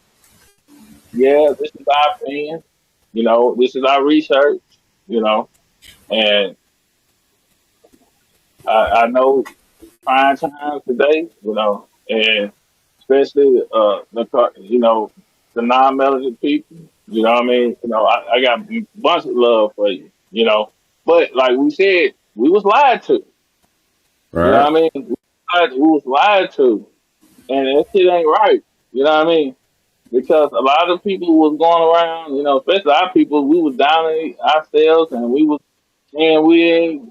yeah, this is our opinion, this is our research, you know, and I know trying times today, and especially the non-melanated people. You know what I mean? I got a bunch of love for you. But like we said, we was lied to. You know right, what I mean? We was lied to, and that shit ain't right. You know what I mean? Because a lot of people was going around, especially our people, we was downing ourselves, and we was and we ain't,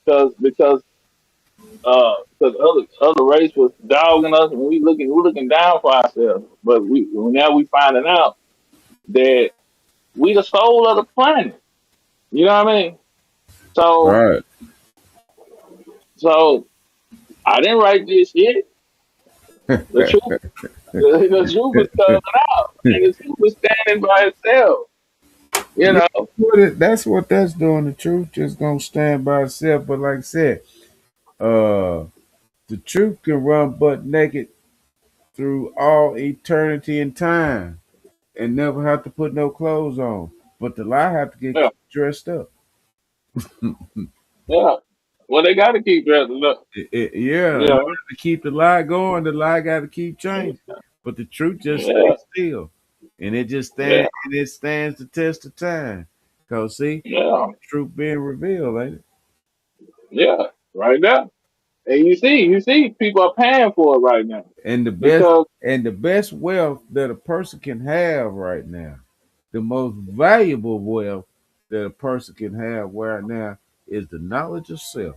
because other race was dogging us, and we looking down for ourselves. But we now we finding out that we the soul of the planet. You know what I mean? So Right. so I didn't write this shit. The truth, the truth is coming out, and the truth is standing by itself. You Yeah, know? that's what that's doing. The truth just gonna stand by itself. But like I said, uh, the truth can run butt naked through all eternity and time and never have to put no clothes on. But the lie have to get Yeah, dressed up. yeah. Well, they got to keep dressing up. Yeah, You in know? order to keep the lie going, the lie got to keep changing. But the truth just Yeah, stays still, and it just yeah, stands the test of time. Cause see, yeah, truth being revealed, ain't it? yeah. Right now, and you see, people are paying for it right now And because the best wealth that a person can have right now, the most valuable wealth that a person can have right now is the knowledge of self.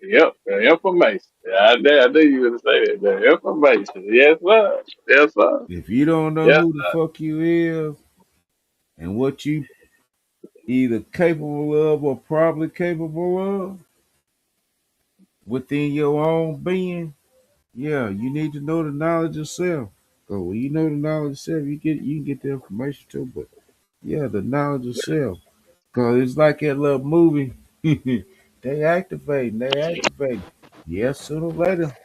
yep, the information. Yeah, I knew you were gonna say that. The information. Yes, sir. Yes, sir. If you don't know Yes, who the fuck you is and what you either capable of or probably capable of within your own being, yeah, you need to know the knowledge of self. So when you know the knowledge of self, you can get the information too. But yeah, the knowledge of self. Cause it's like that little movie. They activate. Yes, sooner or later,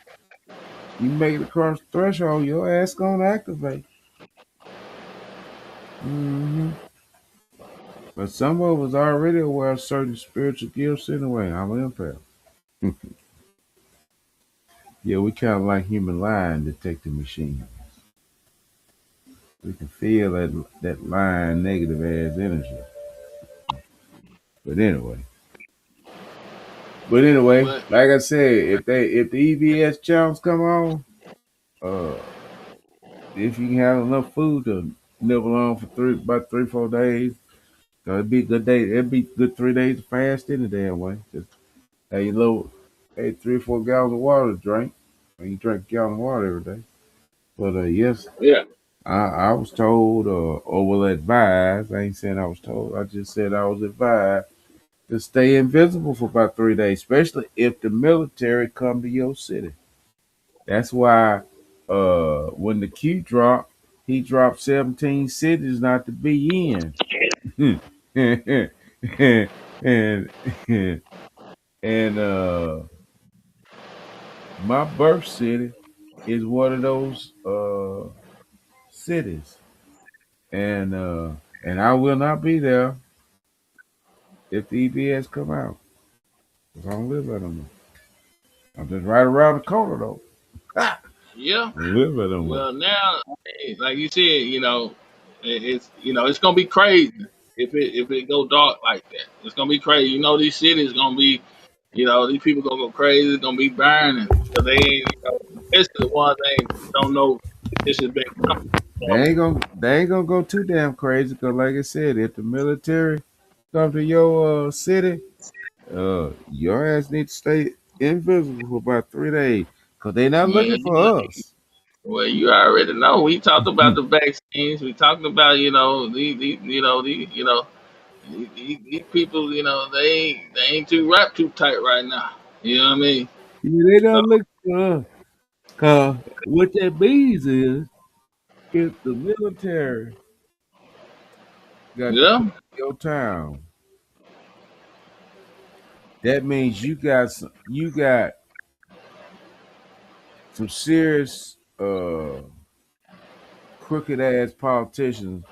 you make it across the threshold, your ass gonna activate. But some of us already aware of certain spiritual gifts anyway. I'm an empath. Yeah, we kind of like human lie detecting machine. We can feel that line negative ass energy. But anyway, but like I said, if the EBS challenge come on, uh, if you can have enough food to nibble on for about 3-4 days, it'd be a good day. It'd be good 3 days of fast any damn way. Just have your little, 3 or 4 gallons of water to drink. And you drink a gallon of water every day. But yes, yeah, I was told, or well advised. I ain't saying I was told. I just said I was advised to stay invisible for about 3 days, especially if the military come to your city. That's why when the Q dropped, he dropped 17 cities not to be in. and and my birth city is one of those cities. And and I will not be there if the EBS come out. 'Cause I don't live at them. I'm just right around the corner though. I yeah. don't live at them. Well, now, like you said, it's gonna be crazy if it go dark like that. It's gonna be crazy. These cities gonna be, these people gonna go crazy. It's gonna be burning because they ain't, especially the ones they don't know this has been coming. So, They ain't gonna go too damn crazy because, like I said, if the military come to your city, your ass need to stay invisible for about 3 days because they not looking well, for us. well, you already know. We talked about the vaccines. We talked about these people. They ain't too wrapped too tight right now. You know what I mean? Yeah, they So not looking for us. Cause what that means is if the military got to yeah, come to your town, that means you got some serious crooked ass politicians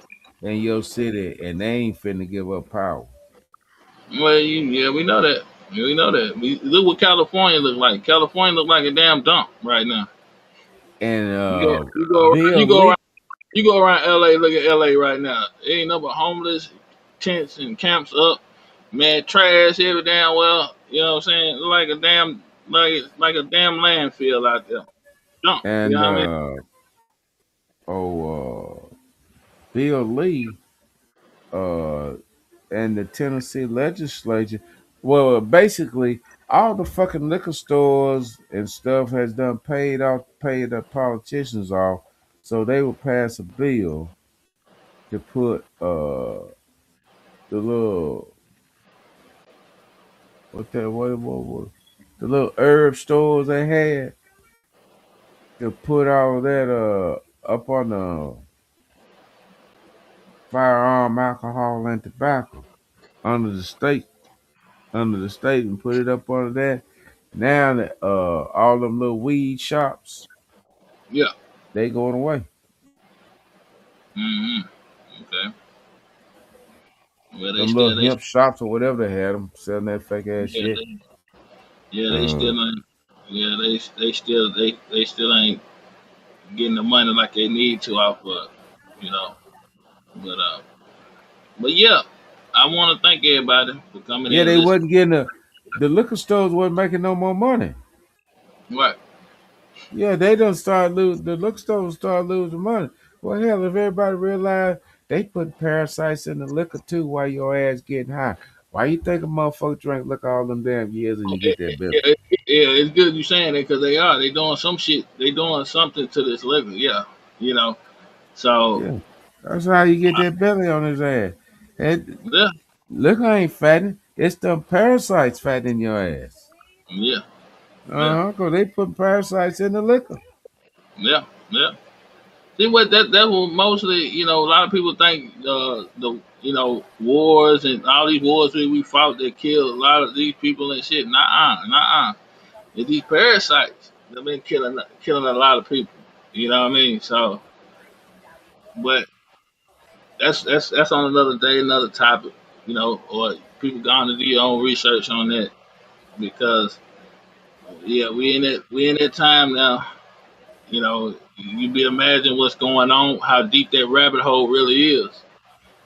in your city, and they ain't finna give up power. well, yeah, we know that. Yeah, we know that. Look what California look like. California look like a damn dump right now. And You Bill go Lee, around, you go around LA. Look at LA right now. It ain't no but homeless tents and camps up, mad trash every damn well. You know what I'm saying? Look like a damn like a damn landfill out there. Dump. You and know what I mean? oh Bill Lee, uh, and the Tennessee legislature, well, basically all the fucking liquor stores and stuff has done paid the politicians off, so they will pass a bill to put the little what the little herb stores they had to put all that up on the firearm, alcohol, and tobacco under the state and put it up under that. Now that all them little weed shops, Yeah. they going away. Mm-hmm. Okay. Well, they Them little still, hemp shops or whatever they had them selling that fake ass yeah, shit. they Uh, still ain't, yeah, they still ain't getting the money like they need to off of, you know. But yeah, I want to thank everybody for coming in yeah, and they listening. wasn't getting the liquor stores wasn't making no more money. Right. Yeah, they don't start losing. The liquor stores start losing money. Well, hell, if everybody realize they put parasites in the liquor too, while your ass getting high, why you think a motherfucker drink liquor all them damn years and you get that bill? Yeah, it's good you saying that because they doing some shit. They doing something to this liquor. Yeah, you know. So Yeah, that's how you get that belly on his ass. And yeah, liquor ain't fattening; it's them parasites fattening your ass. yeah, yeah, Cause they put parasites in the liquor. yeah, yeah. See what that was mostly. You know, a lot of people think the wars and all these wars that we fought that killed a lot of these people and shit. Nah. It's these parasites that been killing a lot of people. You know what I mean? So, but that's on another day, another topic. You know, or people going to do your own research on that because yeah, we in that time now. You know, you be imagine what's going on, how deep that rabbit hole really is.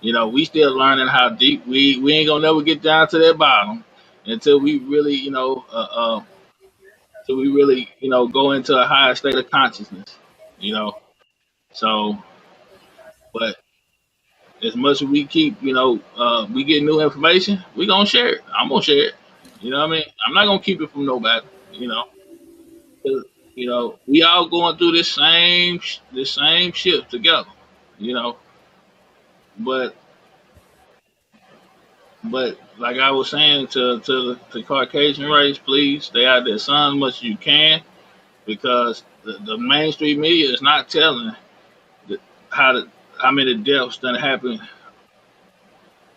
You know, we still learning how deep we ain't gonna never get down to that bottom until we really, till we really, go into a higher state of consciousness. You know, so but as much as we keep, we get new information, we gonna share it. I'm gonna share it. You know what I mean? I'm not gonna keep it from nobody. You know, 'cause, we all going through this same shit together. You know, but like I was saying to the Caucasian race, please stay out of their sun as much as you can because the mainstream media is not telling the, how many deaths that happen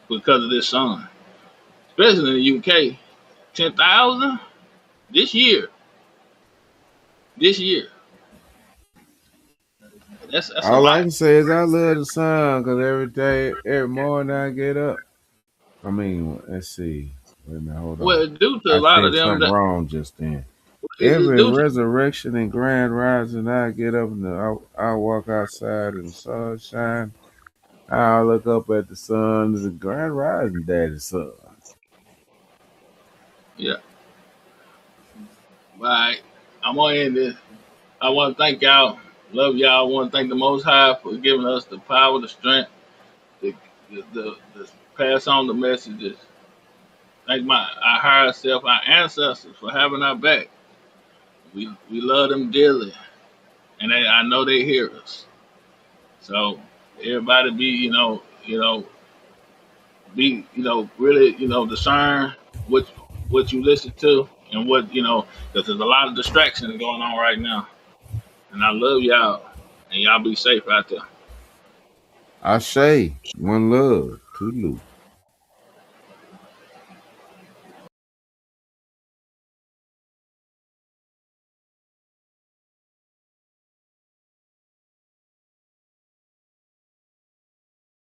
because of this sun, especially in the UK. 10,000 this year. This year. That's a All I lot. can say is I love the sun because every day, every morning I get up. I mean, let's see. Wait a minute, hold on. Well, it's due to a I lot of said them something that wrong just then. it's Every due to. resurrection and grand rising, I get up and I walk outside and the sun shine. I look up at the sun. It's a grand rising day, the sun. Yeah. All right. I'm gonna end this. I want to thank y'all. Love y'all. I want to thank the Most High for giving us the power, the strength, the pass on the messages. Thank our higher self, our ancestors for having our back. We love them dearly, and I know they hear us. So everybody be be really discern what you listen to and what because there's a lot of distractions going on right now. And I love y'all, and y'all be safe out there. I say, one love, two loop.